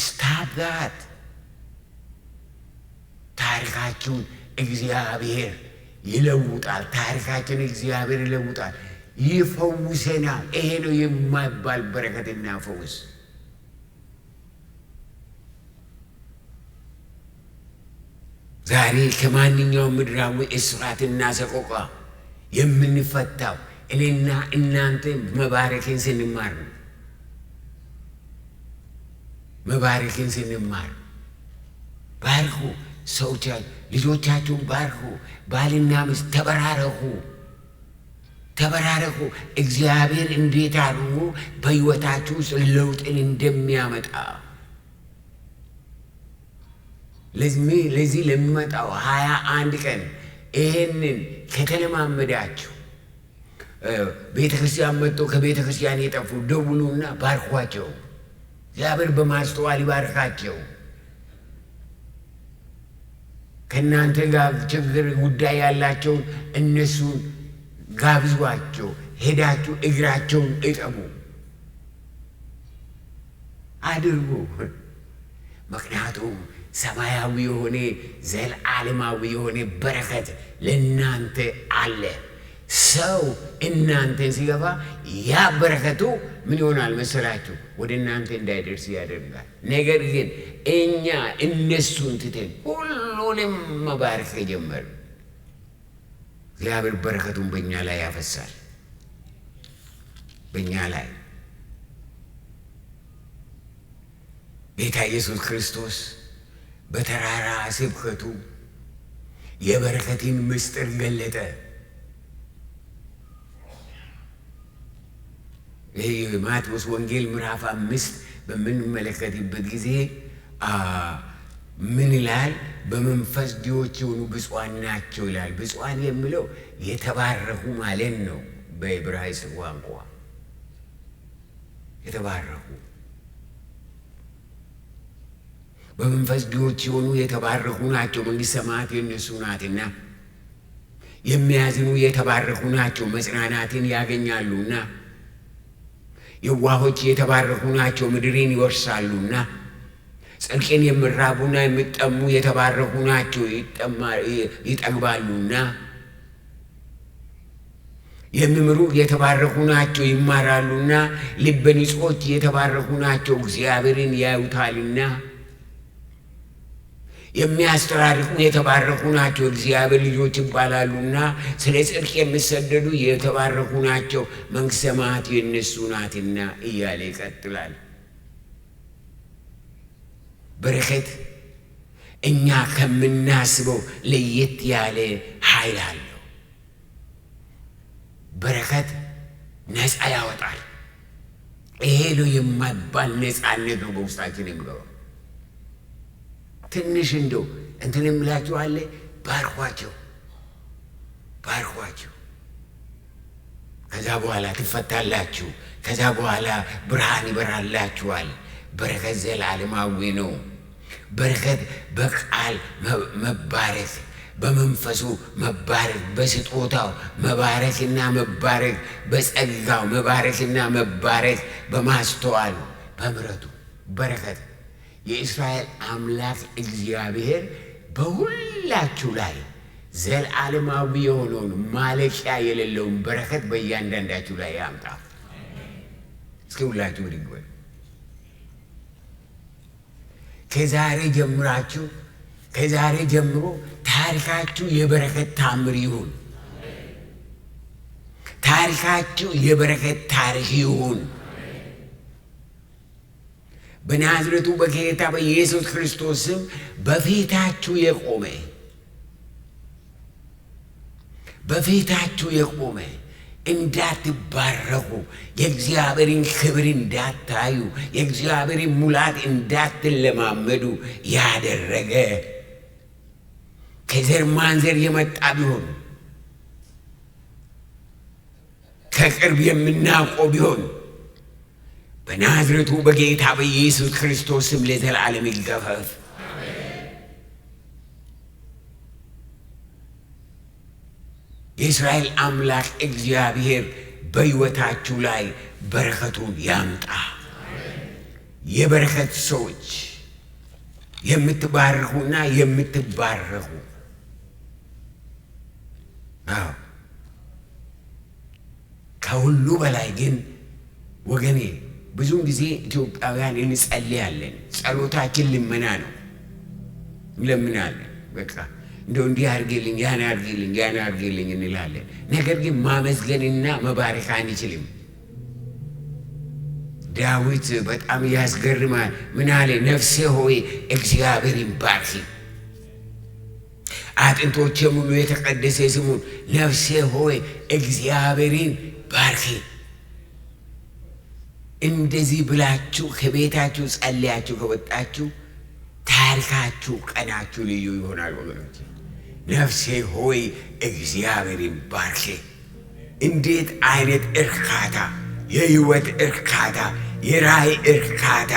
ስታፕ ዛት። ታሪካችሁን እግዚአብሔር ይለውጣል። ታሪካችን እግዚአብሔር ይለውጣል፣ ይፈውሰናል። ይሄ ነው የማይባል በረከትና ፈውስ። ዛሬ ከማንኛውም ምድራዊ እስራትና ሰቆቃ የምንፈታው እኔና እናንተ መባረክን ስንማር ነው። መባረክን ስንማር ባርኩ። ሰዎች ልጆቻችሁን ባርኩ። ባልና ሚስት ተበራረኩ፣ ተበራረኩ። እግዚአብሔር እንዴት አድርጎ በሕይወታችሁ ውስጥ ለውጥን እንደሚያመጣ ለዚህ ለሚመጣው 21 ቀን ይሄንን ከተለማመዳችሁ ቤተ ክርስቲያን መጥቶ ከቤተ ክርስቲያን የጠፉ ደውሉና ባርኳቸው። እግዚአብሔር በማስተዋል ይባርካቸው። ከእናንተ ጋር ችግር ጉዳይ ያላቸውን እነሱን ጋብዟቸው። ሄዳችሁ እግራቸውን እጠቡ አድርጉ። ምክንያቱም ሰማያዊ የሆነ ዘላለማዊ የሆነ በረከት ለእናንተ አለ። ሰው እናንተን ሲገባ ያ በረከቱ ምን ይሆናል መሰላችሁ? ወደ እናንተ እንዳይደርስ ያደርጋል። ነገር ግን እኛ እነሱን ትተን ሁሉንም መባረክ ከጀመርን እግዚአብሔር በረከቱን በእኛ ላይ ያፈሳል። በእኛ ላይ ጌታ ኢየሱስ ክርስቶስ በተራራ ስብከቱ የበረከትን ምስጢር ገለጠ። ይህ ማቴዎስ ወንጌል ምዕራፍ 5 በምንመለከትበት ጊዜ ምን ይላል? በመንፈስ ድሆች የሆኑ ብፁዓን ናቸው ይላል። ብፁዓን የሚለው የተባረኩ ማለት ነው። በዕብራይስጥ ቋንቋ የተባረኩ፣ በመንፈስ ድሆች የሆኑ የተባረኩ ናቸው፣ መንግሥተ ሰማያት የእነሱ ናትና። የሚያዝኑ የተባረኩ ናቸው፣ መጽናናትን ያገኛሉና። የዋሆች የተባረኩ ናቸው ምድርን ይወርሳሉና። ጽድቅን የሚራቡና የሚጠሙ የተባረኩ ናቸው ይጠግባሉና። የሚምሩ የተባረኩ ናቸው ይማራሉና። ልበ ንጹሖች የተባረኩ ናቸው እግዚአብሔርን ያዩታልና። የሚያስተራርቁ የተባረኩ ናቸው እግዚአብሔር ልጆች ይባላሉና። ስለ ጽድቅ የሚሰደዱ የተባረኩ ናቸው መንግሥተ ሰማያት የእነሱ ናትና እያለ ይቀጥላል። በረከት እኛ ከምናስበው ለየት ያለ ኃይል አለው። በረከት ነፃ ያወጣል። ይሄ ነው የማይባል ነፃነት ነው በውስጣችን የሚገባው። ትንሽ እንደው እንትን የምላችሁ አለ፣ ባርኳቸው። ከዛ በኋላ ትፈታላችሁ። ከዛ በኋላ ብርሃን ይበራላችኋል። በረከት ዘላለማዊ ነው። በረከት በቃል መባረክ፣ በመንፈሱ መባረክ፣ በስጦታው መባረክና መባረክ፣ በጸጋው መባረክና መባረክ፣ በማስተዋል በምሕረቱ በረከት የእስራኤል አምላክ እግዚአብሔር በሁላችሁ ላይ ዘላለማዊ የሆነውን ማለቂያ የሌለውን በረከት በእያንዳንዳችሁ ላይ ያምጣ። እስኪ ሁላችሁ ብድግ በሉ። ከዛሬ ጀምሮ ታሪካችሁ የበረከት ታምር ይሁን። ታሪካችሁ የበረከት ታሪክ ይሁን። በናዝሬቱ በጌታ በኢየሱስ ክርስቶስ ስም በፊታችሁ የቆመ እንዳትባረኩ፣ የእግዚአብሔርን ክብር እንዳታዩ፣ የእግዚአብሔርን ሙላት እንዳትለማመዱ ያደረገ ከዘር ማንዘር የመጣ ቢሆን ከቅርብ የምናውቀው ቢሆን በናዝሬቱ በጌታ በኢየሱስ ክርስቶስ ስም ለዘላለም ይገፈፍ። የእስራኤል አምላክ እግዚአብሔር በሕይወታችሁ ላይ በረከቱን ያምጣ። የበረከት ሰዎች የምትባርኩና የምትባረኩ። ከሁሉ በላይ ግን ወገኔ ብዙውን ጊዜ ኢትዮጵያውያን እንጸልያለን። ጸሎታችን ልመና ነው። እንለምናለን። በቃ እንደው እንዲህ አድርግልኝ፣ ያን አድርግልኝ እንላለን። ነገር ግን ማመስገንና መባረክ አንችልም። ዳዊት በጣም ያስገርማል። ምን አለ? ነፍሴ ሆይ እግዚአብሔርን ባርኪ፣ አጥንቶቼ ሙሉ የተቀደሰ ስሙን። ነፍሴ ሆይ እግዚአብሔርን ባርኪ። እንደዚህ ብላችሁ ከቤታችሁ ጸልያችሁ ከወጣችሁ ታሪካችሁ፣ ቀናችሁ ልዩ ይሆናል ወገኖች። ነፍሴ ሆይ እግዚአብሔርን ባርኪ። እንዴት አይነት እርካታ! የህይወት እርካታ፣ የራእይ እርካታ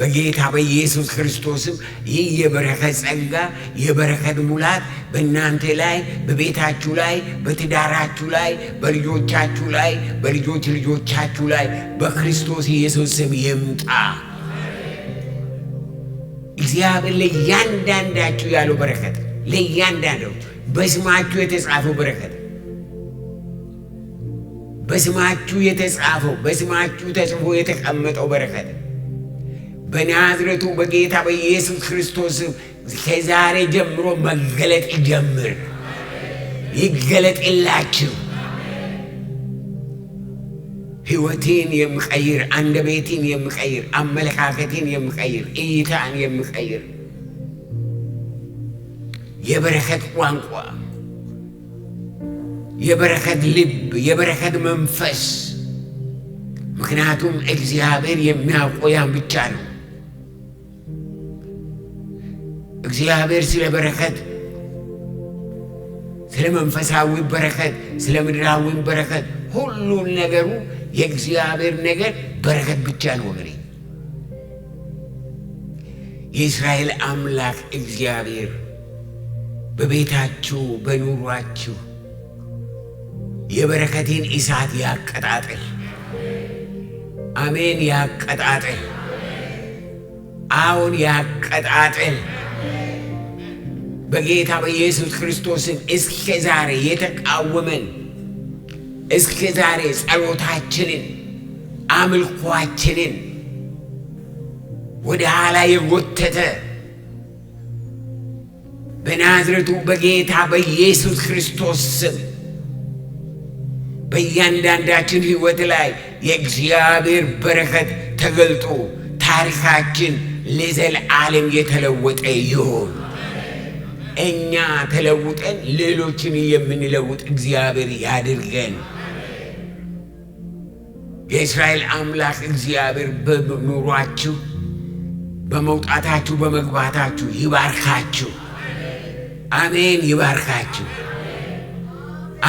በጌታ በኢየሱስ ክርስቶስም ይህ የበረከት ጸጋ፣ የበረከት ሙላት በእናንተ ላይ፣ በቤታችሁ ላይ፣ በትዳራችሁ ላይ፣ በልጆቻችሁ ላይ፣ በልጆች ልጆቻችሁ ላይ በክርስቶስ ኢየሱስ ስም ይምጣ። እግዚአብሔር ለእያንዳንዳችሁ ያለው በረከት፣ ለእያንዳንዳችሁ በስማችሁ የተጻፈው በረከት፣ በስማችሁ የተጻፈው፣ በስማችሁ ተጽፎ የተቀመጠው በረከት በናዝሬቱ በጌታ በኢየሱስ ክርስቶስ ከዛሬ ጀምሮ መገለጥ ይጀምር፣ ይገለጥላችሁ። ሕይወቴን የሚቀይር፣ አንደበቴን የሚቀይር፣ አመለካከቴን የሚቀይር፣ እይታን የሚቀይር የበረከት ቋንቋ፣ የበረከት ልብ፣ የበረከት መንፈስ። ምክንያቱም እግዚአብሔር የሚያውቀው ያን ብቻ ነው። እግዚአብሔር ስለ በረከት፣ ስለ መንፈሳዊ በረከት፣ ስለ ምድራዊ በረከት ሁሉን ነገሩ የእግዚአብሔር ነገር በረከት ብቻ ነው ወገኔ። የእስራኤል አምላክ እግዚአብሔር በቤታችሁ፣ በኑሯችሁ፣ የበረከቴን እሳት ያቀጣጥል። አሜን። ያቀጣጥል። አሁን ያቀጣጥል። በጌታ በኢየሱስ ክርስቶስም እስከ ዛሬ የተቃወመን እስከ ዛሬ ጸሎታችንን አምልኳችንን ወደ ኋላ የጎተተ በናዝሬቱ በጌታ በኢየሱስ ክርስቶስ ስም በእያንዳንዳችን ሕይወት ላይ የእግዚአብሔር በረከት ተገልጦ ታሪካችን ለዘላለም የተለወጠ ይሁን። እኛ ተለውጠን ሌሎችን የምንለውጥ እግዚአብሔር ያድርገን። የእስራኤል አምላክ እግዚአብሔር በኑሯችሁ በመውጣታችሁ በመግባታችሁ ይባርካችሁ። አሜን። ይባርካችሁ።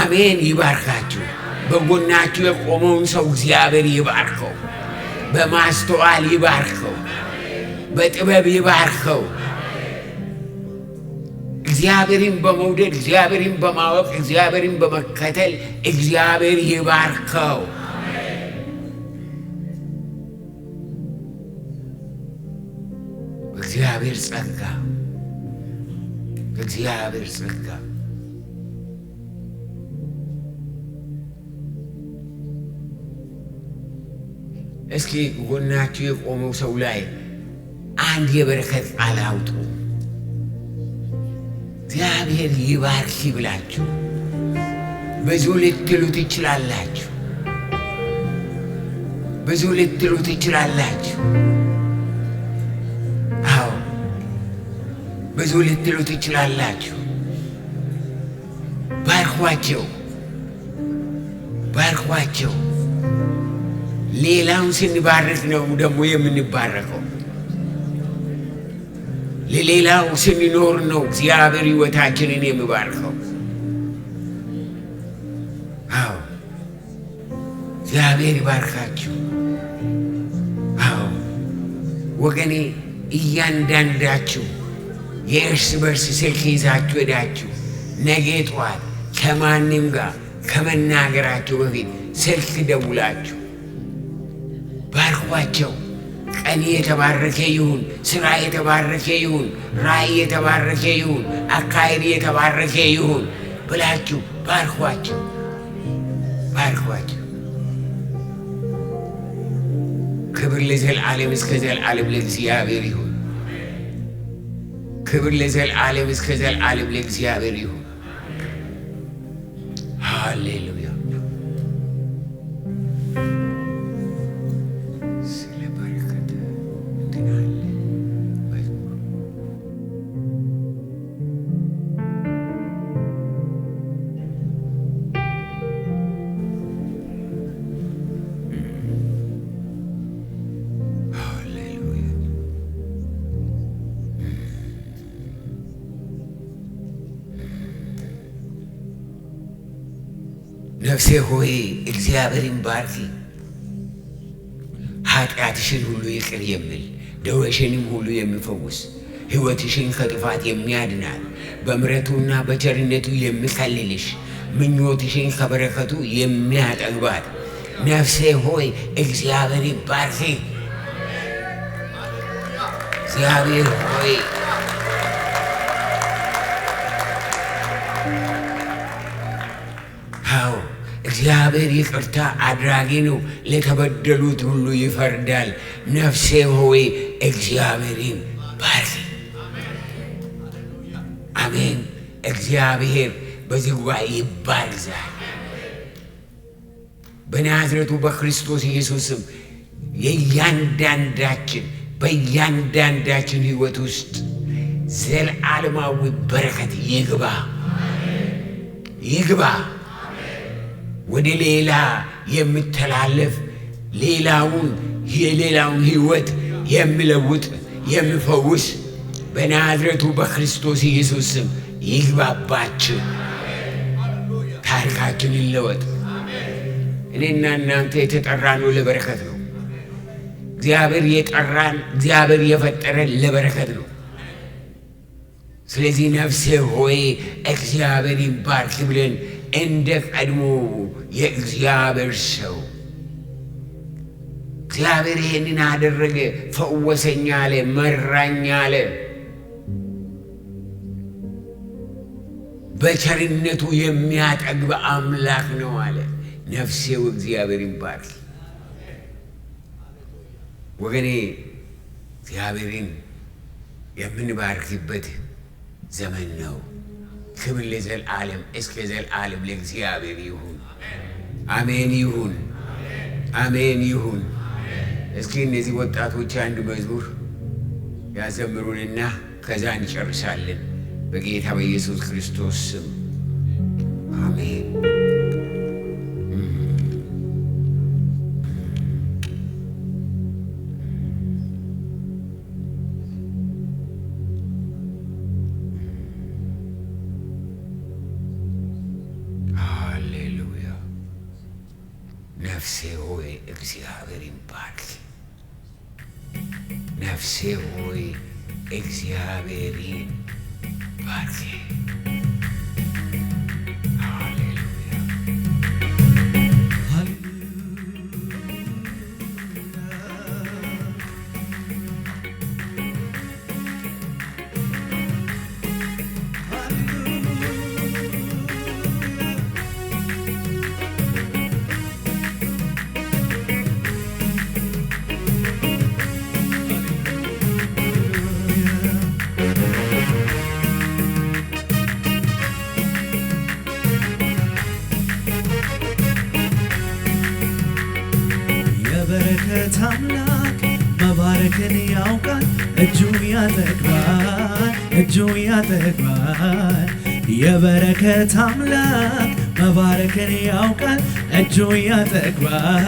አሜን። ይባርካችሁ። በጎናችሁ የቆመውን ሰው እግዚአብሔር ይባርከው። በማስተዋል ይባርከው። በጥበብ ይባርከው። እግዚአብሔርን በመውደድ እግዚአብሔርን በማወቅ እግዚአብሔርን በመከተል እግዚአብሔር ይባርከው። እግዚአብሔር ጸጋ እግዚአብሔር ጸጋ እስኪ ጎናችሁ የቆመው ሰው ላይ አንድ የበረከት ቃል አውጡ። እግዚአብሔር ይባርክ ብላችሁ ብዙ ልትሉ ትችላላችሁ። ብዙ ልትሉ ትችላላችሁ። አዎ ብዙ ልትሉ ትችላላችሁ። ባርኳቸው፣ ባርኳቸው። ሌላውን ስንባርክ ነው ደግሞ የምንባረከው። ለሌላው ስንኖር ነው እግዚአብሔር ሕይወታችንን የሚባርከው። አዎ እግዚአብሔር ይባርካችሁ። አዎ ወገኔ፣ እያንዳንዳችሁ የእርስ በርስ ስልክ ይዛችሁ ሄዳችሁ ነገ ጠዋት ከማንም ጋር ከመናገራችሁ በፊት ስልክ ደውላችሁ ባርኳቸው። ቀን የተባረከ ይሁን፣ ስራ የተባረከ ይሁን፣ ራእይ የተባረከ ይሁን፣ አካሄድ የተባረከ ይሁን ብላችሁ ባርኳቸው፣ ባርኳቸው። ክብር ለዘላለም እስከ ዘላለም ለእግዚአብሔር ይሁን። ክብር ለዘላለም እስከ ዘላለም ለእግዚአብሔር ይሁን። ሃሌሉያ። ነፍሴ ሆይ እግዚአብሔርን ባርኪ። ኃጢአትሽን ሁሉ ይቅር የሚል ደዌሽንም ሁሉ የሚፈውስ ሕይወትሽን ከጥፋት የሚያድናት በምሕረቱና በቸርነቱ የሚከልልሽ ምኞትሽን ከበረከቱ የሚያጠግባት ነፍሴ ሆይ እግዚአብሔርን ባርኪ። እግዚአብሔር ሆይ እግዚአብሔር ይቅርታ አድራጊ ነው፣ ለተበደሉት ሁሉ ይፈርዳል። ነፍሴ ሆይ እግዚአብሔርን ባርኪ። አሜን። እግዚአብሔር በዚህ ጉባኤ ይባርክ ዛሬ በናዝሬቱ በክርስቶስ ኢየሱስም በእያንዳንዳችን ሕይወት ውስጥ ዘላለማዊ በረከት ይግባ። ወደ ሌላ የሚተላለፍ የሌላውን ሕይወት የሚለውጥ የሚፈውስ በናዝሬቱ በክርስቶስ ኢየሱስ ስም ይግባባችሁ። ታሪካችን ይለወጥ። እኔና እናንተ የተጠራነው ለበረከት ነው። እግዚአብሔር የፈጠረን ለበረከት ነው። ስለዚህ ነፍሴ ሆይ እግዚአብሔርን ባርክ ብለን እንደ ቀድሞ የእግዚአብሔር ሰው እግዚአብሔር ይህንን አደረገ፣ ፈወሰኝ አለ፣ መራኝ አለ። በቸርነቱ የሚያጠግብ አምላክ ነው አለ። ነፍሴው እግዚአብሔር ይባርክ። ወገኔ እግዚአብሔርን የምንባርክበት ዘመን ነው። ክብር ለዘላለም እስከ ዘላለም ለእግዚአብሔር ይሁን። አሜን ይሁን፣ አሜን ይሁን። እስኪ እነዚህ ወጣቶች አንድ መዝሙር ያዘምሩንና ከዛ እንጨርሳለን። በጌታ በኢየሱስ ክርስቶስ ስም አሜን። ሃሌሉያ። ነፍሴ ሆይ እግዚአብሔርን ባርክ። ነፍሴ ሆይ እግዚአብሔርን ባርክ። ሃሌሉያ። የበረከት አምላክ መባረክን ያውቃል። እጁ ያጠግባል፣ እጁ ያጠግባል። የበረከት አምላክ መባረክን ያውቃል። እጁ ያጠግባል፣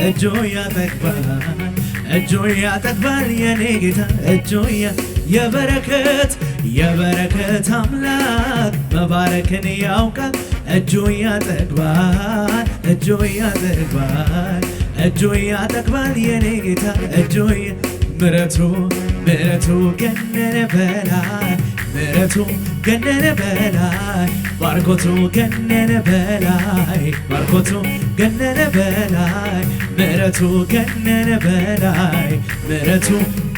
እጁ ያጠግባል፣ እጁ ያጠግባል። የኔ ጌታ እጁ የበረከት አምላክ መባረክን ያውቃል። እጁ ያጠግባል፣ እጁ ያጠግባል፣ እጁ ያጠግባል። የኔ ጌታ እጁ ምሕረቱ ገነነ በላይ፣ ምሕረቱ ገነነ በላይ፣ ባርኮቱ ገነነ በላይ፣ ባርኮቱ ገነነ በላይ፣ ምሕረቱ ገነነ በላይ፣ ምሕረቱ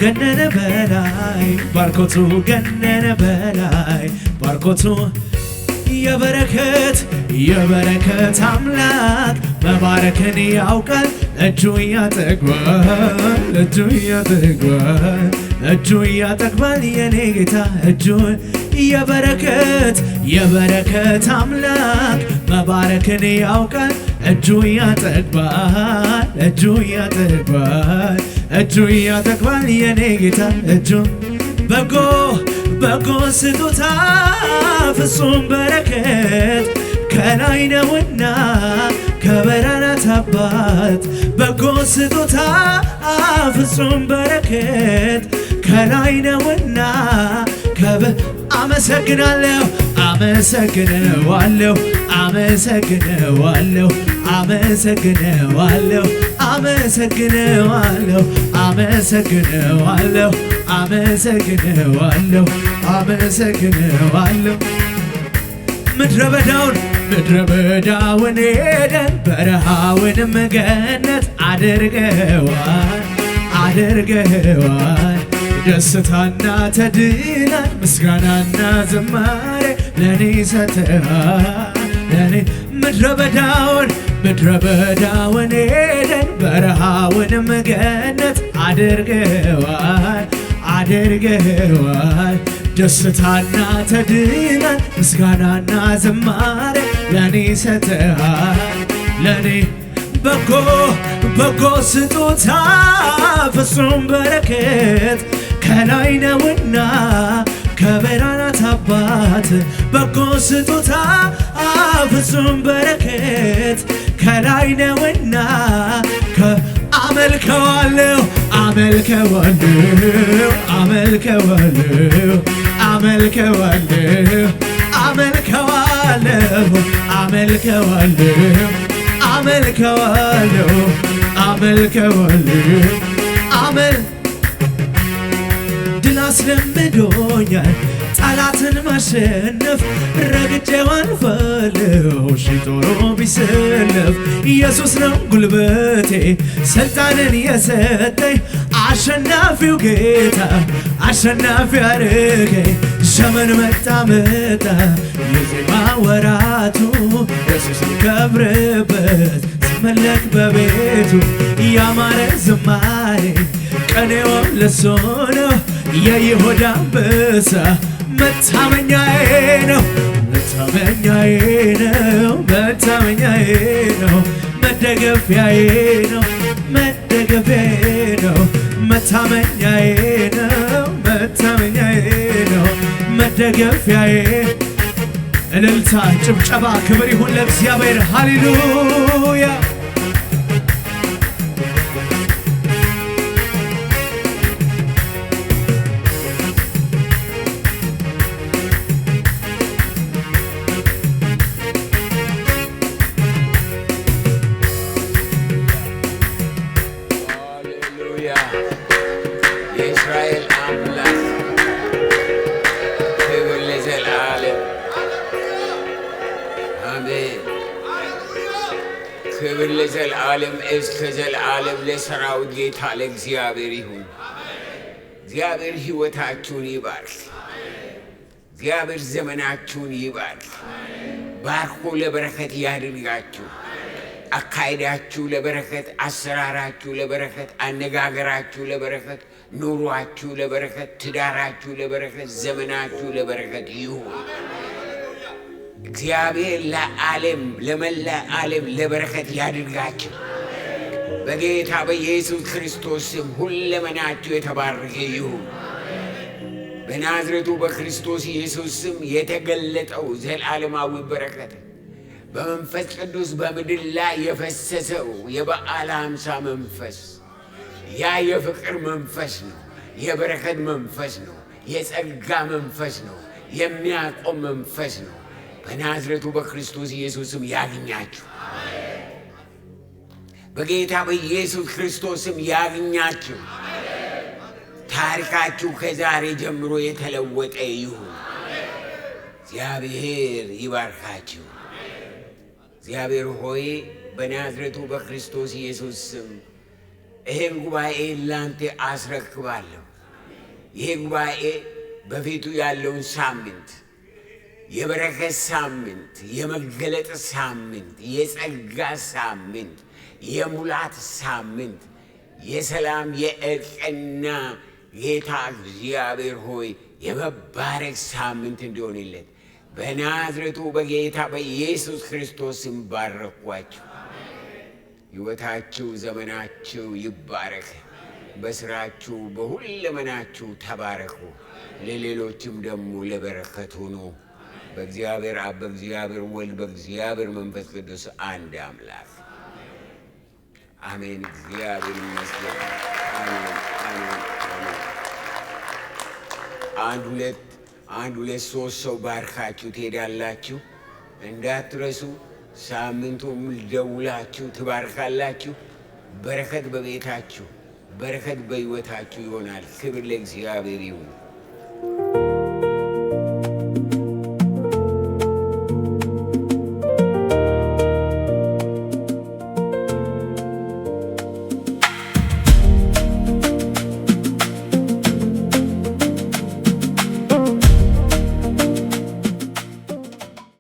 ገነነ በላይ፣ ባርኮቱ ገነነ በላይ፣ ባርኮቱ የበረከት አምላክ መባረክን ያውቃል። እጁ ያጠግባል፣ እጁ ያጠግባል፣ እጁ ያጠግባል። የኔ ጌታ እጁ የበረከት አምላክ መባረክን ያውቃል። እጁ ያጠግባል፣ እጁ ያጠግባል፣ እጁ ያጠግባል። የኔ ጌታ እጁ በጎ ስጦታ ፍጹም በረከት ከላይ ነውና ከበረከት አባት። በጎ ስጦታ ፍጹም በረከት ከላይ ነውና አመሰግናለሁ፣ አመሰግነዋለሁ፣ አመሰግነዋለሁ፣ አመሰግነዋለሁ፣ አመሰግነዋለሁ፣ አመሰግነዋለሁ፣ አመሰግነዋለሁ፣ አመሰግነዋለሁ። ምድረ በዳውን ኤደን በረሃውንም ገነት አድርገዋል። ደስታና ተድላን ምስጋናና ዝማሬ ለኔ ሰጥተሃል። ለኔ ምድረ በዳውን ኤደን በረሃውንም ገነት አድርገዋል። ደስታና ተድላን ምስጋናና ዝማሬ ለኔ ሰጥተሃል። ለኔ በጎ ስጦታ ፍጹም በረከት ከላይ ነውና ከበረከት አባት። በጎ ስጦታ ፍጹም በረከት ከላይ ነውና አመልከዋለሁ፣ አመልከዋለሁ፣ አመልከዋለሁ፣ አመልከዋለሁ፣ አመልከዋለሁ፣ አመልከዋለሁ፣ አመልከዋለሁ፣ አመልከዋለሁ። ድል አስለምዶኛል ጠላትን ማሸነፍ ረግጬው አልፋለሁ ሺህ ጦር ቢሰለፍ ኢየሱስ ነው ጉልበቴ ስልጣንን የሰጠኝ አሸናፊው ጌታ አሸናፊ ያረገኝ ዘመን መጣ የዜማ ወራቱ ኢየሱስ ሊከብርበት ሲመለክ በቤቱ ያማረ ዝማሬ ቀኔው ለእሱ ነው የይሁዳ አንበሳ መታመኛዬ ነው መታመኛዬ ነው መታመኛዬ ነው መደገፊያዬ ነው መደገፊያዬ ነው መታመኛዬ ነው መታመኛዬ ነው መደገፊያዬ። እልልታ ጭብጨባ ክብር ይሁን ለእግዚአብሔር ሃሌሉያ። የእስራኤል አምላክ ክብር ለዘላለም አሜን። ክብር ለዘላለም እስከ ዘላለም ለሰራዊት ጌታ ለእግዚአብሔር ይሁን። እግዚአብሔር ሕይወታችሁን ይባርክ። እግዚአብሔር ዘመናችሁን ይባርክ። ባርኮ ለበረከት ያድርጋችሁ። አካሄዳችሁ ለበረከት፣ አሰራራችሁ ለበረከት፣ አነጋገራችሁ ለበረከት፣ ኑሯችሁ ለበረከት፣ ትዳራችሁ ለበረከት፣ ዘመናችሁ ለበረከት ይሁን። እግዚአብሔር ለዓለም ለመላ ዓለም ለበረከት ያድርጋችሁ። በጌታ በኢየሱስ ክርስቶስ ስም ሁለመናችሁ የተባረከ ይሁን። በናዝሬቱ በክርስቶስ ኢየሱስ ስም የተገለጠው ዘላለማዊ በረከት በመንፈስ ቅዱስ በምድር ላይ የፈሰሰው የበዓለ ሃምሳ መንፈስ ያ የፍቅር መንፈስ ነው። የበረከት መንፈስ ነው። የጸጋ መንፈስ ነው። የሚያቆም መንፈስ ነው። በናዝሬቱ በክርስቶስ ኢየሱስም ያግኛችሁ። በጌታ በኢየሱስ ክርስቶስም ያግኛችሁ። ታሪካችሁ ከዛሬ ጀምሮ የተለወጠ ይሁን። እግዚአብሔር ይባርካችሁ። እግዚአብሔር ሆይ በናዝሬቱ በክርስቶስ ኢየሱስ ስም ይሄን ጉባኤ ላንተ አስረክባለሁ። ይሄ ጉባኤ በፊቱ ያለውን ሳምንት የበረከት ሳምንት፣ የመገለጥ ሳምንት፣ የጸጋ ሳምንት፣ የሙላት ሳምንት፣ የሰላም የእርቅና ጌታ እግዚአብሔር ሆይ የመባረክ ሳምንት እንዲሆንለት በናዝሬቱ በጌታ በኢየሱስ ክርስቶስም ባረኳችሁ። ሕይወታችሁ ዘመናችሁ ይባረክ። በስራችሁ በሁለመናችሁ ተባረኩ። ለሌሎችም ደግሞ ለበረከት ሁኑ። በእግዚአብሔር አብ በእግዚአብሔር ወልድ በእግዚአብሔር መንፈስ ቅዱስ አንድ አምላክ አሜን። እግዚአብሔር ይመስገን። አሜን አሜን አሜን። አንድ ሁለት ሶስት ሰው ባርካችሁ ትሄዳላችሁ። እንዳትረሱ። ሳምንቱም ደውላችሁ ትባርካላችሁ። በረከት በቤታችሁ፣ በረከት በሕይወታችሁ ይሆናል። ክብር ለእግዚአብሔር ይሁን።